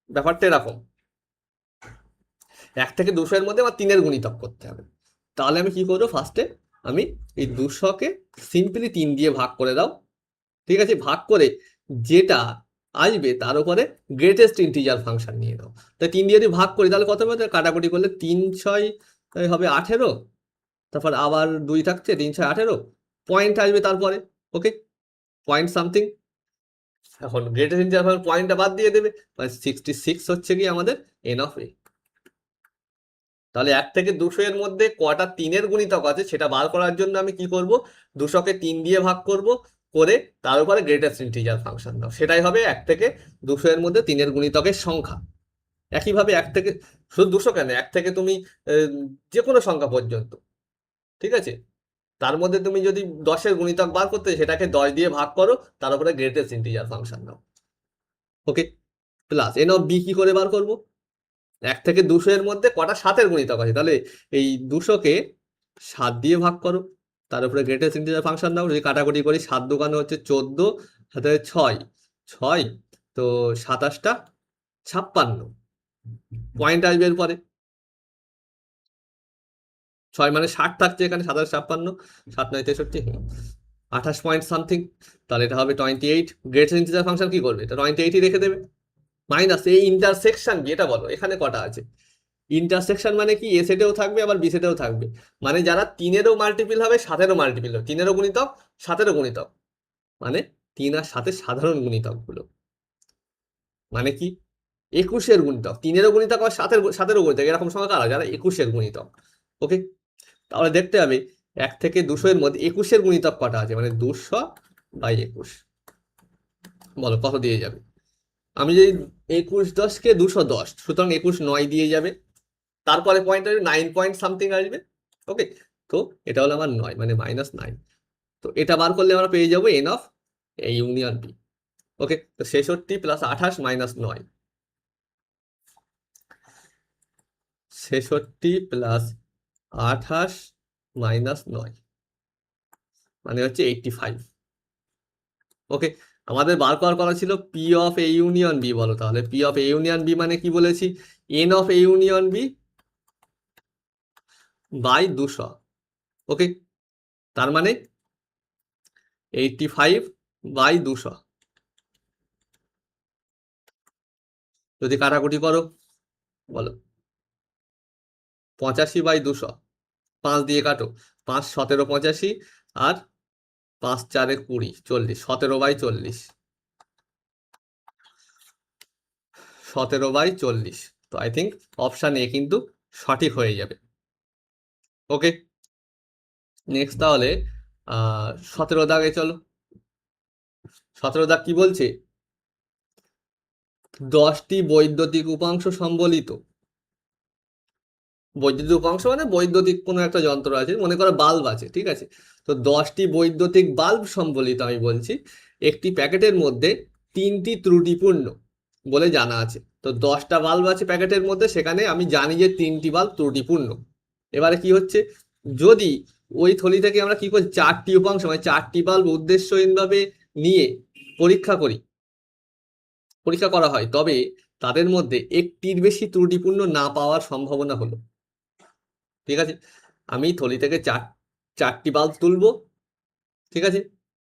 ব্যাপারটা এরকম, 1 থেকে 200 এর মধ্যে আমার 3-এর গুণিতক করতে হবে। তাহলে আমি কি করবো, ফার্স্টে আমি এই 200কে সিম্পলি 3 দিয়ে ভাগ করে দাও। ঠিক আছে, ভাগ করে যেটা আসবে তার উপরে গ্রেটেস্ট ইন্টিজার ফাংশন নিয়ে নাও। তাই 3 দিয়ে যদি ভাগ করি তাহলে কত হবে, কাটাকুটি করলে 3×6 হবে 18, তারপর আবার 2 থাকছে, 3×6 18, পয়েন্ট আসবে তারপরে। ওকে, পয়েন্ট সামথিং, এখন গ্রেটেস্ট ইন্টিজার ফাংশন পয়েন্টটা বাদ দিয়ে দেবে, মানে 66 হচ্ছে কি আমাদের এন অফ এ। তাহলে 1 থেকে 200 এর মধ্যে কটা 3-এর গুণিতক আছে সেটা বার করার জন্য আমি কি করব, 200কে 3 দিয়ে ভাগ করব, করে তার উপরে গ্রেটেস্ট ইন্টিজার ফাংশন দাও, সেটাই হবে 1 থেকে 200 এর মধ্যে 3-এর গুণিতকের সংখ্যা। একইভাবে 1 থেকে, শুধু 200 কেন, 1 থেকে তুমি যে কোনো সংখ্যা পর্যন্ত, ঠিক আছে, তার মধ্যে তুমি যদি 10-এর গুণিতক বার করতে সেটাকে 10 দিয়ে ভাগ করো, তার উপরে গ্রেটেস্ট ইন্টিজার ফাংশন দাও। ওকে, প্লাস এন অফ বি কি করে বার করব, 1 থেকে 200 এর মধ্যে কটা 7-এর গুণিতক আছে, তাহলে এই 200কে 7 দিয়ে ভাগ করো, তার উপরে গ্রেটেস্ট ইন্টিজার ফাংশন দাও। যদি কাটাকুটি করি, 7 দোকানে হচ্ছে 14, হাতে 6, 6 তো 27টা 56, পয়েন্ট আসবে এরপরে 6 মানে 60 থাকছে এখানে, 27 56, 7 9 63, 28 পয়েন্ট সামথিং, তাহলে এটা হবে 28। গ্রেটেস্ট ইন্টিজার ফাংশন কি করবে, এটা 28ই রেখে দেবে, মাইনাস এই ইন্টারসেকশন বি, এটা বলো এখানে কটা আছে। ইন্টারসেকশন মানে কি, এ সেটেও থাকবে আবার বি সেটেও থাকবে, মানে যারা 3-এরও মাল্টিপিল হবে 7-এরও মাল্টিপিল হবে, 3-এরও গুণিতক 7-এরও গুণিতক, মানে 3 আর 7-এর সাধারণ গুণিতক গুলো, মানে কি 21-এর গুণিতক, 3-এরও গুণিতক আর 7-এরও গুণিতক, এরকম সংখ্যা কারা, যারা 21-এর গুণিতক। ওকে, তাহলে দেখতে হবে 1 থেকে 200 এর মধ্যে 21-এর গুণিতক কটা আছে, মানে 200/21, বলো কত দিয়ে যাবে। আমি যদি 21×10 = 210, সুতরাং 21 দিয়ে যাবে, তারপরে পয়েন্ট আসবে 9 পয়েন্ট সামথিং আসবে। ওকে, তো এটা হলো আমার 9, মানে -9। তো এটা বার করলে আমরা পেয়ে যাবো N of A union B. Okay, তো 66 + 28 - 9, 66 + 28 - 9 মানে হচ্ছে 85। ওকে, আমাদের বার করার কথা ছিল P of A union B. বলো তাহলে P of A union B মানে কি বলেছি, N of A union B by 200। Okay, তার মানে 85/200। যদি কাটাকুটি করো, বলো 85/200, 5 দিয়ে কাটো, 5 17 85, আর 5 4 20 40, 17/40, 17/40। তো আই থিঙ্ক অপশান এ কিন্তু সঠিক হয়ে যাবে। ওকে, নেক্সট তাহলে 17 দাগে চলো। 17 দাগ কি বলছে, 10টি বৈদ্যুতিক উপাংশ সম্বলিত, বৈদ্যুতিক উপাংশ মানে বৈদ্যুতিক কোনো একটা যন্ত্র আছে, মনে করো বাল্ব আছে, ঠিক আছে, তো 10টি বৈদ্যুতিক বাল্ব সম্বলিত আমি বলছি একটি প্যাকেটের মধ্যে 3টি ত্রুটিপূর্ণ বলে জানা আছে। তো 10টা বাল্ব আছে প্যাকেটের মধ্যে, সেখানে আমি জানি যে 3টি বাল্ব ত্রুটিপূর্ণ। এবারে কি হচ্ছে, যদি ওই থলি থেকে আমরা কি করি, 4টি উপাংশ মানে 4টি বাল্ব উদ্দেশ্যহীনভাবে নিয়ে পরীক্ষা করা হয়, তবে তাদের মধ্যে একটির বেশি ত্রুটিপূর্ণ না পাওয়ার সম্ভাবনা হলো। ঠিক আছে, আমি থলি থেকে 4টি বাল্ব তুলবো, ঠিক আছে,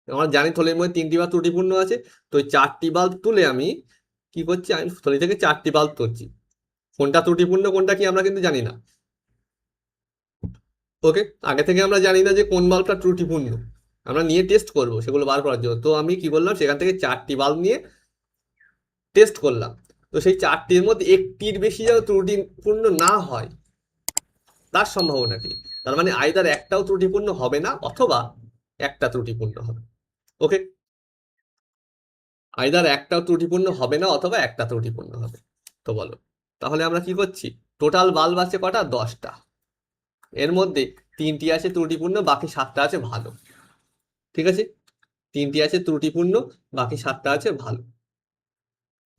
আমরা জানি থলির মধ্যে 3টি বাল্ব ত্রুটিপূর্ণ আছে, তো ওই 4টি বাল্ব তুলে আমি কি করছি, আমি থলি থেকে 4টি বাল্ব তুলছি, কোনটা ত্রুটিপূর্ণ কোনটা কি আমরা কিন্তু জানি না। ওকে, আগে থেকে আমরা জানি না যে কোন বাল্বটা ত্রুটিপূর্ণ, আমরা নিয়ে টেস্ট করব সেগুলো বার করার জন্য। তো আমি কি করলাম, সেখান থেকে 4টি বাল্ব নিয়ে টেস্ট করলাম, তো সেই চারটির মধ্যে একটির বেশি যেন ত্রুটিপূর্ণ না হয় তার সম্ভাবনা কি? তার মানে আইদার একটাও ত্রুটিপূর্ণ হবে না অথবা একটা ত্রুটিপূর্ণ হবে। ওকে, আইদার একটাও ত্রুটিপূর্ণ হবে না অথবা একটা ত্রুটিপূর্ণ হবে। তো বলো, তাহলে আমরা কি করছি? টোটাল বাল্ব আছে কটা? 10টা। এর মধ্যে 3টি আছে ত্রুটিপূর্ণ, বাকি 7টা আছে ভালো। ঠিক আছে, 3টি আছে ত্রুটিপূর্ণ, বাকি 7টা আছে ভালো।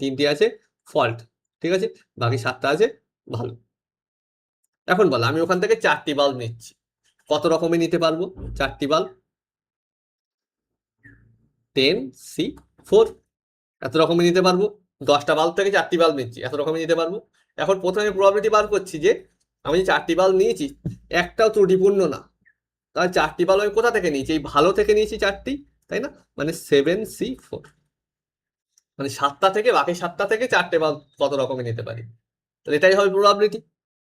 3টি আছে ফল্ট, ঠিক আছে, বাকি 7টা আছে ভালো। এখন বলো, আমি ওখান থেকে 4টি বাল্ব নিচ্ছি, কত রকমের নিতে পারবো 4টি বাল্ব? 10C4 এত রকমের নিতে পারবো। 10টা বাল্ব থেকে 4টি বাল্ব নিচ্ছি, এত রকমের নিতে পারবো। এখন প্রথমে প্রবাবিলিটি বার করছি যে আমি যে 4টি বাল্ব নিয়েছি একটাও ত্রুটিপূর্ণ না। তাহলে 4টি বাল্ব আমি কোথা থেকে নিয়েছি? এই ভালো থেকে নিয়েছি 4টি, তাই না? মানে 7C4, মানে 7টা থেকে, বাকি 7টা থেকে 4টে বাল্ব কত রকমের নিতে পারি। তাহলে এটাই হবে প্রবাবিলিটি।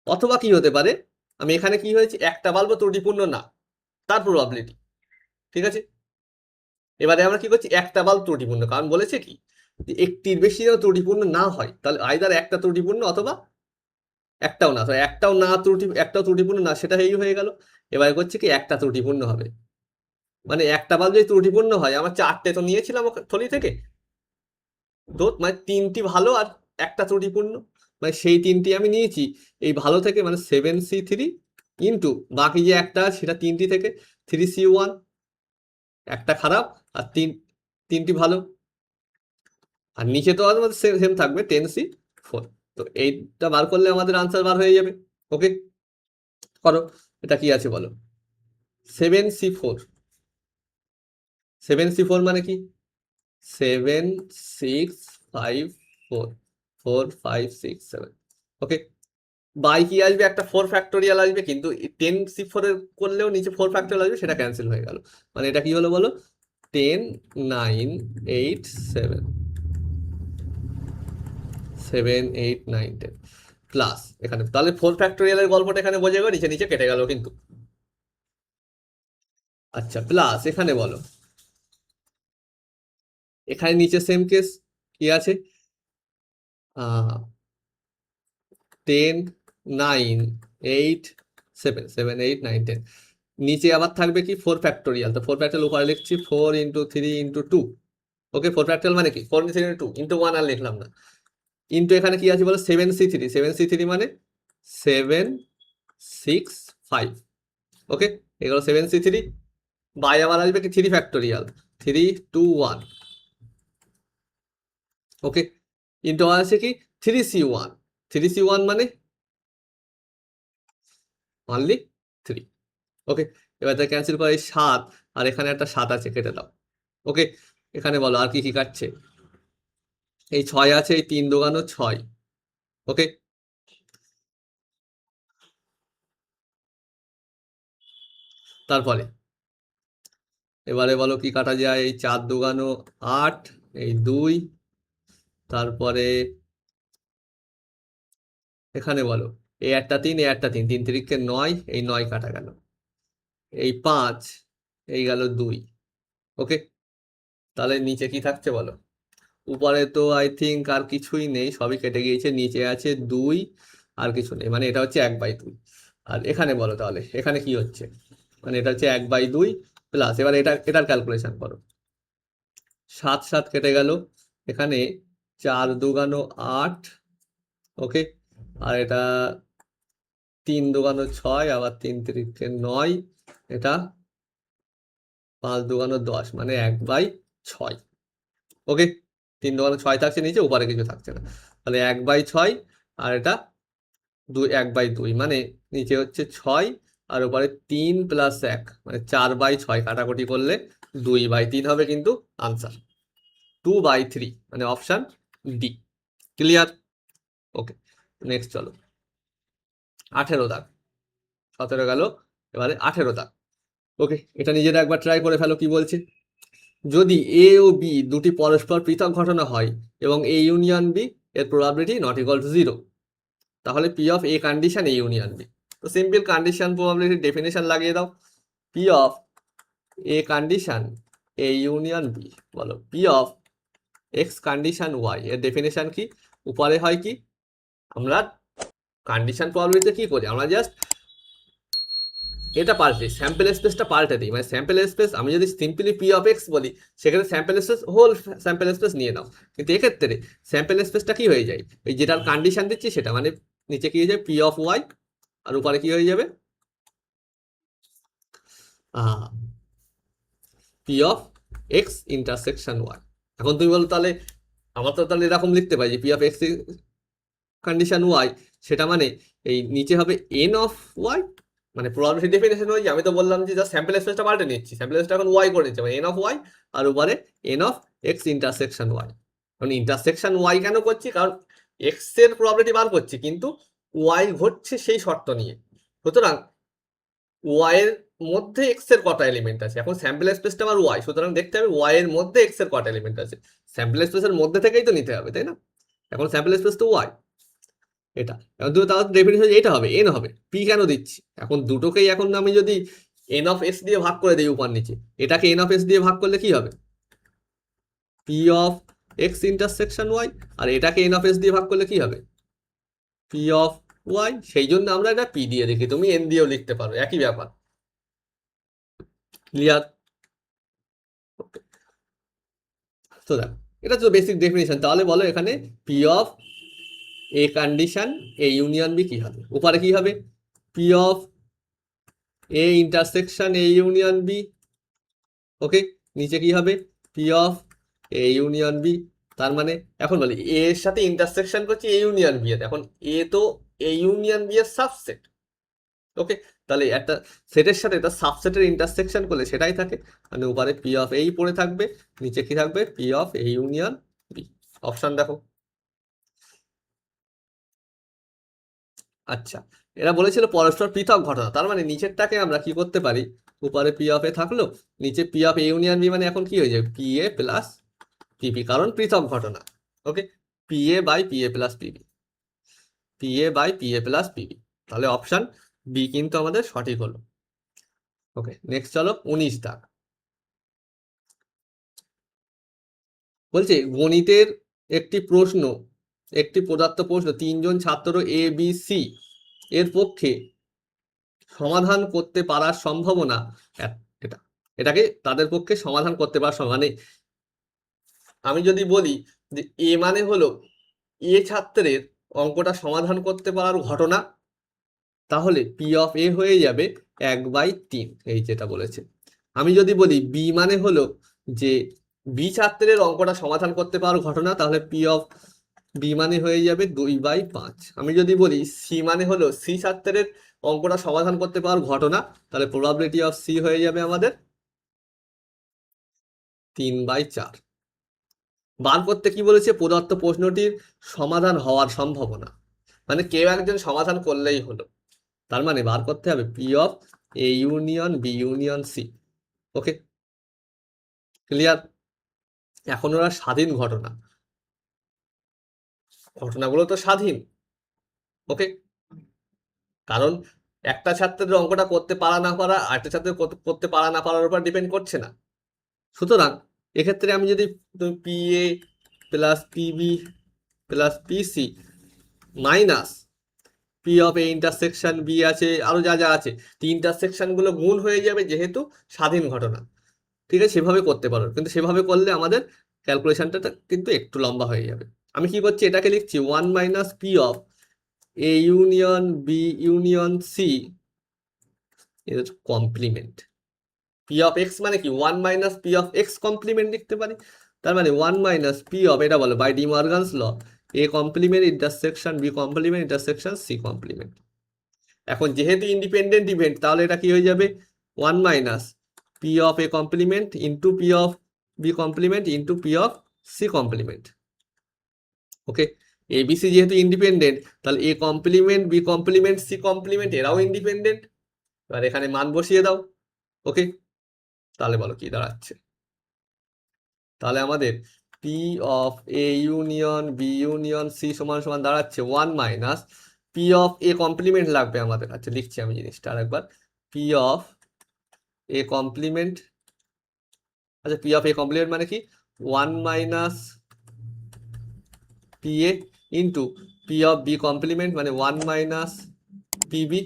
অথবা কি হতে পারে, আমি এখানে কি হয়েছে, একটা বাল্ব ত্রুটিপূর্ণ না, তার প্রবাবিলিটি। ঠিক আছে, এবারে আমরা কি করছি, একটা বাল্ব ত্রুটিপূর্ণ, কারণ বলেছে কি যে একটির বেশি যেন ত্রুটিপূর্ণ না হয়, তাহলে আইদার একটা ত্রুটিপূর্ণ অথবা একটাও না। তো একটাও ত্রুটিপূর্ণ না, সেটা এই হয়ে গেল। এবারে করছে কি একটা ত্রুটিপূর্ণ হবে, মানে একটা বাল্ব যদি ত্রুটিপূর্ণ হয়, আমার 4টে তো নিয়েছিলাম থলি থেকে, তো মানে 3টি ভালো আর একটা ত্রুটিপূর্ণ, মানে সেই 3টি আমি নিয়েছি এই ভালো থেকে, মানে 7C3 ইন্টু বাকি যে একটা সেটা 3টি থেকে 3C1, একটা খারাপ আর 3টি ভালো, আর নিচে তো আমাদের সেম থাকবে 10C4। তো এইটা বার করলে আমাদের আনসার বার হয়ে যাবে। ওকে, করো, এটা কি আছে বলো? 7C4, 7C4 মানে কি? 7, 6, 5, 4, 4, 5, 6, 7। ওকে, বাই কি আসবে, একটা 4 ফ্যাক্টোরিয়াল আসবে, কিন্তু 10C4 এর করলেও নিচে 4 ফ্যাক্টোরিয়াল আসবে, সেটা ক্যান্সেল হয়ে গেল। মানে এটা কি হলো বলো? 10, 9, 8, 7, 7, 8, 9, 10 প্লাস এখানে, তাহলে 4 ফ্যাক্টোরিয়ালের গল্পটা এখানে বোঝা গেল, নিচে নিচে কেটে গেল কিন্তু। আচ্ছা, প্লাস এখানে বলো, এখানে নিচে সেম কেস কি আছে? 10, 9, 8, 7, 7, 8, 9, 10, নিচে আবার থাকবে কি 4 ফ্যাক্টোরিয়াল। তো 4 ফ্যাক্টোরিয়াল উপরে লিখছি 4 × 3 × 2। ওকে, 4 ফ্যাক্টোরিয়াল মানে কি 4 × 3 × 2 × 1 আর লিখলাম না, ইন্টু এখানে কি আছে বলো? 7C3, 7C3 মানে 7, 6, 5। ওকে, এগুলো 7C3, বাই আবার আসবে কি 3 ফ্যাক্টোরিয়াল, 3, 2, 1। ওকে, ইন্টু আছে কি 3C1, 3C1 মানে অনলি 3। ওকে, এবার তা ক্যান্সেল করে 7, আর এখানে একটা 7 আছে, কেটে দাও। ওকে, এখানে বলো আর কি কি কাটছে? এই 6 আছে, এই 3 দোকানো 6। ওকে, তারপরে এবারে বলো কি কাটা যায়? এই 4 দোকানো 8, এই 2, তারপরে এখানে বলো এই একটা 3, এই একটা 3, 3 × 3 = 9, এই 9 কাটা গেল, এই 5, এই গেল 2। ওকে, তাহলে নিচে কি থাকছে বলো? উপরে তো আই থিঙ্ক আর কিছুই নেই, সবই কেটে গিয়েছে, নিচে আছে 2, আর কিছু নেই, মানে এটা হচ্ছে 1/2। আর এখানে বলো তাহলে এখানে কি হচ্ছে, মানে এটা হচ্ছে 1/2 প্লাস, এবার এটার ক্যালকুলেশন করো। 7, 7 কেটে গেল, এখানে 4 দোকানো 8। ওকে, আর এটা 3 দোকানো 6, আবার 3 × 3 = 9, এটা 5 দোকানো 10, মানে 1/6। ওকে, 3 দোকানো 6 থাকছে নিচে, উপরে কিছু থাকছে না, তাহলে 1/6, আর এটা 1/2, মানে নিচে হচ্ছে 6, আর উপরে 3 + 1, মানে 4/6, কাটাকুটি করলে 2/3 হবে কিন্তু আনসার 2/3, মানে অপশন ডি। ক্লিয়ার? ওকে, নেক্সট চলো, 18 দাগ, 17 গেল, এবারে 18 দাগ। ওকে, এটা নিজেরা একবার ট্রাই করে ফেলো কি বলছে। যদি এ ও বি দুটি পরস্পর পৃথক ঘটনা হয় এবং এ ইউনিয়ন বি এর প্রবাবিলিটি নট ইকুয়াল টু 0, তাহলে P of A condition A union B. তো সিম্পল কন্ডিশন প্রবাবিলিটি ডেফিনেশন লাগিয়ে দাও, P of A condition A union B, বলো P of X condition Y এর ডেফিনেশন কি? উপরে হয় কি, আমরা কন্ডিশন প্রবাবিলিটিতে কি করি, আমরা জাস্ট এটা পাল্টে স্যাম্পল স্পেসটা পাল্টে দিই, মানে স্যাম্পল স্পেস আমি যদি সিম্পলি পি অফ এক্স বলি, সেখানে sample space whole sample space নিয়ে নাও, কিন্তু এক্ষেত্রে স্যাম্পল স্পেসটা কি হয়ে যায়, ওই যেটার কন্ডিশন দিচ্ছি সেটা, মানে নিচে কি হয়ে যাবে পি অফ ওয়াই, আর উপরে কি হয়ে যাবে P of X intersection Y. এখন তুমি বলো তাহলে আমার তো তাহলে এরকম লিখতে পারি যে P of X condition Y, সেটা মানে এই নিচে হবে এন অফ ওয়াই, মানে প্রবাবিলিটি ডেফিনেশন হয়ে আমি তো বললাম যে জাস্ট স্যাম্পল স্পেসটা পাল্টে নিচ্ছি, স্যাম্পল স্পেসটা এখন ওয়াই করে নিচ্ছে, মানে এন অফ ওয়াই, আর উপরে N of X intersection Y. কারণ ইন্টারসেকশন ওয়াই কেন করছি, কারণ এক্স এর প্রবাবিলিটি বার করছি, কিন্তু ওয়াই ঘটছে সেই শর্ত নিয়ে। সুতরাং ওয়াই এর মধ্যে এক্স এর কটা এলিমেন্ট আছে, এখন স্যাম্পল স্পেসটা আমার ওয়াই, সুতরাং দেখতে হবে ওয়াই এর মধ্যে এক্স এর কটা এলিমেন্ট আছে, স্যাম্পল স্পেসের মধ্যে থেকেই তো নিতে হবে, তাই না? এখন স্যাম্পল স্পেস তো ওয়াই, এটা এখন তার ডেফিনেশন এটা হবে, এন হবে, পি কেন দিচ্ছি, এখন দুটোকেই এখন আমি যদি এন অফ এস দিয়ে ভাগ করে দিই উপর নিচে, এটাকে এন অফ এস দিয়ে ভাগ করলে কি হবে P of X intersection Y, আর এটাকে এন অফ এস দিয়ে ভাগ করলে কি হবে পি অফ ওয়াই, সেই জন্য আমরা এটা পি দিয়ে দেখি, তুমি এন দিয়েও লিখতে পারো, একই ব্যাপার। ক্লিয়ার? তো দেখো এটা তো বেসিক ডেফিনেশন, তাহলে বলো এখানে P of A condition A union B কি হবে, উপরে কি হবে P of A intersection A union B, okay, নিচে কি হবে P of A union B. তার মানে এখন বলি এ এর সাথে ইন্টারসেকশন করছি এ ইউনিয়ন বি এর, এখন এ তো এ ইউনিয়ন বি এর সাবসেট, ওকে, তাহলে একটা সেটের সাথে তার সাবসেটের ইন্টারসেকশন করলে সেটাই থাকে, মানে উপরে পি অফ এই পড়ে থাকবে, নিচে কি থাকবে P of A union B. Option দেখো। আচ্ছা, এরা বলেছিল পরস্পর পৃথক ঘটনা, তার মানে নিচেরটাকে আমরা কি করতে পারি, উপরে পি অফ এ থাকলো, নিচে P of A union B, মানে এখন কি হয়ে যাবে পি এ প্লাস পিবি, কারণ পৃথক ঘটনা, okay, P A by P A plus PB, P A by P A plus PB, তাহলে অপশন বি কিন্তু আমাদের সঠিক হলো। ওকে, নেক্সট চলো 19 দাগ। বলছে গণিতের একটি প্রশ্ন, একটি প্রদত্ত প্রশ্ন তিনজন ছাত্র এ বি সি এর পক্ষে সমাধান করতে পারার সম্ভাবনা এটা, এটাকে তাদের পক্ষে সমাধান করতে পারার সম্ভাবনা, মানে আমি যদি বলি যে এ মানে হলো এ ছাত্রের অঙ্কটা সমাধান করতে পারার ঘটনা, তাহলে পি অফ এ হয়ে যাবে 1/3, এই যেটা বলেছে। আমি যদি বলি বি মানে হলো যে বি ছাত্রের অঙ্কটা সমাধান করতে পারার ঘটনা, তাহলে পি অফ বি মানে হয়ে যাবে 2/5। আমি যদি বলি সি মানে হলো সি ছাত্রের অঙ্কটা সমাধান করতে পারার ঘটনা, তাহলে প্রবাবিলিটি অফ সি হয়ে যাবে আমাদের 3/4। বার করতে কি বলেছে, প্রদত্ত প্রশ্নটির সমাধান হওয়ার সম্ভাবনা, মানে কেউ একজন সমাধান করলেই হলো, তার মানে বার করতে হবে P of A union B union C. Okay, clear? এখন ওরা স্বাধীন ঘটনা, ঘটনাগুলো তো স্বাধীন, ওকে, কারণ একটা ছাত্রের অঙ্কটা করতে পারা না পারা আরেকটা ছাত্রের করতে পারা না পারার উপর ডিপেন্ড করছে না। সুতরাং এক্ষেত্রে আমি যদি P A plus P B plus P C minus P of A intersection B আছে, আরো যা যা আছে, ইন্টারসেকশন গুলো গুণ হয়ে যাবে যেহেতু স্বাধীন ঘটনা, ঠিক আছে, সেভাবে করতে পারো, কিন্তু সেভাবে করলে আমাদের ক্যালকুলেশনটা কিন্তু একটু লম্বা হয়ে যাবে। আমি কি করছি, এটাকে লিখছি 1 minus P of A union B union C এর কমপ্লিমেন্ট। পি অফ এক্স মানে কি 1 minus P of X complement লিখতে পারি, তার মানে 1 মাইনাস পি অফ, এটা বলো by De Morgan's law, A complement intersection B complement intersection C complement. এখন যেহেতু ইন্ডিপেন্ডেন্ট ইভেন্ট, তাহলে এটা কি হয়ে যাবে 1 minus P of A complement into P of B complement into P of C complement. Okay, A B C যেহেতু independent, তাহলে A complement B complement C complement এরাও ইন্ডিপেন্ডেন্ট, এবার এখানে মান বসিয়ে দাও। ওকে, তাহলে বলো কি দাঁড়াচ্ছে, তাহলে আমাদের P of A union B union C সমান সমান দাঁড়াচ্ছে 1 minus P of A complement লাগবে আমাদের, আচ্ছা লিখছি আমি জিনিসটা আরেকবার, পি অফ এ কমপ্লিমেন্ট, আচ্ছা পি অফ এ কমপ্লিমেন্ট মানে কি 1 minus P A into P of B complement মানে 1 minus P B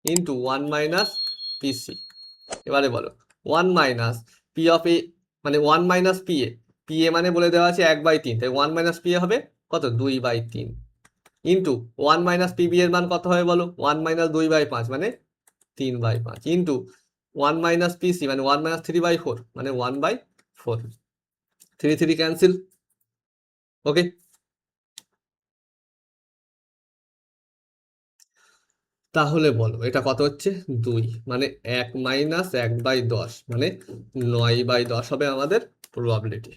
into 1 minus P C. এবারে বলো 1 মাইনাস পি অফ এ মানে 1 minus P A, P A মানে বলে দেওয়া আছে 1/3, তাই 1 মাইনাস পি এ হবে কত 2/3 ইন্টু 1 মাইনাস পিবি এর মান কত হবে বলো 1 মাইনাস 2/5 মানে 3/5 ইন্টু 1 মাইনাস পিসি মানে 1 মাইনাস 3/4 মানে 1/4, 3 3 ক্যান্সেল। ওকে, তাহলে বলো এটা কত হচ্ছে 2 মানে 1 মাইনাস 1/10 মানে 9/10 হবে আমাদের প্রবাবিলিটি।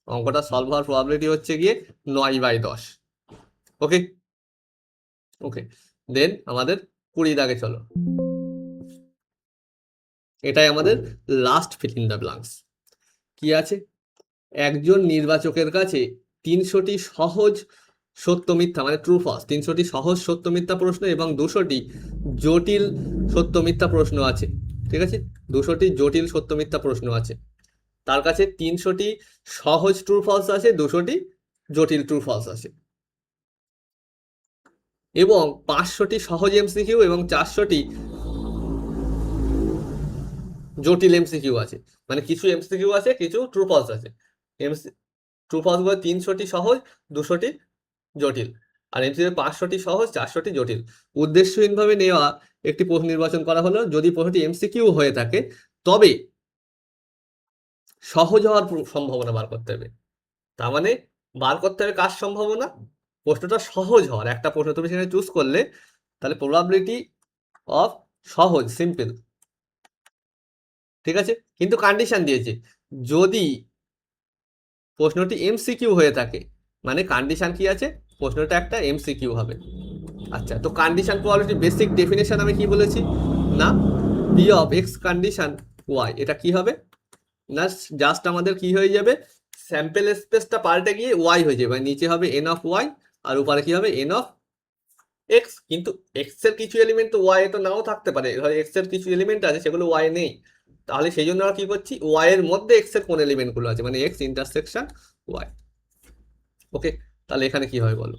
অঙ্কটা সলভ হওয়ার প্রবাবিলিটি হচ্ছে গিয়ে 9/10। ওকে ওকে, দেন আমাদের 20 দাগে চলো, এটাই আমাদের last fill in the blanks. কি আছে, একজন নির্বাচকের কাছে 300টি সহজ সত্য মিথ্যা মানে ট্রু ফলস 300টি সহজ সত্য মিথ্যা প্রশ্ন এবং 200টি জটিল সত্য মিথ্যা প্রশ্ন আছে। ঠিক আছে, 200টি জটিল সত্য মিথ্যা প্রশ্ন আছে। তার কাছে 300টি সহজ ট্রু ফলস আছে, 200টি জটিল ট্রু ফলস আছে, এবং 500টি সহজ এমসিকিউ এবং 400টি জটিল এমসিকিউ আছে। মানে কিছু এমসিকিউ আছে, কিছু ট্রু ফলস আছে। ট্রু ফলস গুলো 300টি সহজ, 200টি জটিল, আর এমসিকিউ 500টি সহজ, 400টি জটিল। উদ্দেশ্যহীনভাবে নেওয়া একটি প্রশ্ন নির্বাচন করা হলো। যদি প্রশ্নটি এমসিকিউ হয়ে থাকে তবে সহজ হওয়ার সম্ভাবনা বার করতে হবে। তার মানে বার করতে হবে কার সম্ভাবনা, প্রশ্নটা সহজ হওয়ার। একটা প্রশ্ন তুমি সেখানে চুজ করলে তাহলে প্রবাবিলিটি অফ সহজ সিম্পল। ঠিক আছে, কিন্তু কন্ডিশন দিয়েছে যদি প্রশ্নটি এমসিকিউ হয়ে থাকে, মানে কন্ডিশন কি আছে, প্রশ্নটা একটা এমসিকিউ হবে। আচ্ছা, তো কন্ডিশন প্রবাবিলিটি বেসিক ডেফিনেশন আমি কি বলেছি না, P of X condition Y, এটা কি হবে না, জাস্ট আমাদের কি হয়ে যাবে, স্যাম্পল স্পেসটা পাল্টে গিয়ে ওয়াই হয়ে যাবে, নিচে হবে এন অফ ওয়াই আর উপরে কি হবে এন অফ এক্স। কিন্তু এক্স এর কিছু এলিমেন্ট তো ওয়াই তো নাও থাকতে পারে, ধর এক্স এর কিছু এলিমেন্ট আছে সেগুলো ওয়াই নেই, তাহলে সেই জন্য আমরা কি করছি, ওয়াই এর মধ্যে এক্স এর কোন এলিমেন্ট গুলো আছে মানে এক্স ইন্টারসেকশন ওয়াই। ওকে, তাহলে এখানে কি হবে বলো,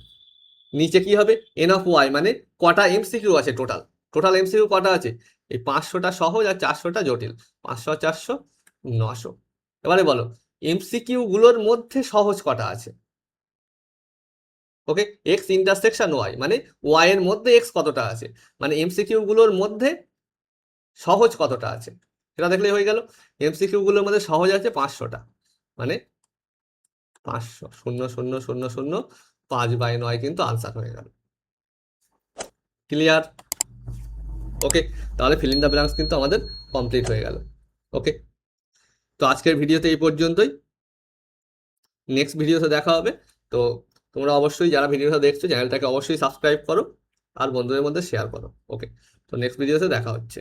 নিচে কি হবে এন অফ ওয়াই মানে কটা এমসিকিউ আছে, টোটাল টোটাল এমসিকিউ কটা আছে, এই 500টা সহজ আর 400টা জটিল, 500 আর 400 900। এবারে বলো এমসিকিউ গুলোর মধ্যে সহজ কটা আছে। ওকে, এক্স ইন্টারসেকশন ওয়াই মানে ওয়াই এর মধ্যে এক্স কতটা আছে, মানে এমসিকিউ গুলোর মধ্যে সহজ কতটা আছে সেটা দেখলে হয়ে গেল। এমসিকিউ গুলোর মধ্যে সহজ আছে 500টা, মানে 500 0 0 0 0 5/9 কিন্তু আনসার হয়ে গেল। ক্লিয়ার? ওকে, তাহলে ফিল ইন দ্য ব্ল্যাঙ্কস কিন্তু আমাদের কমপ্লিট হয়ে গেল। ওকে, তো আজকের ভিডিওতে এই পর্যন্তই, নেক্সট ভিডিওতে দেখা হবে। তো তোমরা অবশ্যই যারা ভিডিওটা দেখছো চ্যানেলটাকে অবশ্যই সাবস্ক্রাইব করো আর বন্ধুদের মধ্যে শেয়ার করো। ওকে, তো নেক্সট ভিডিওতে দেখা হচ্ছে।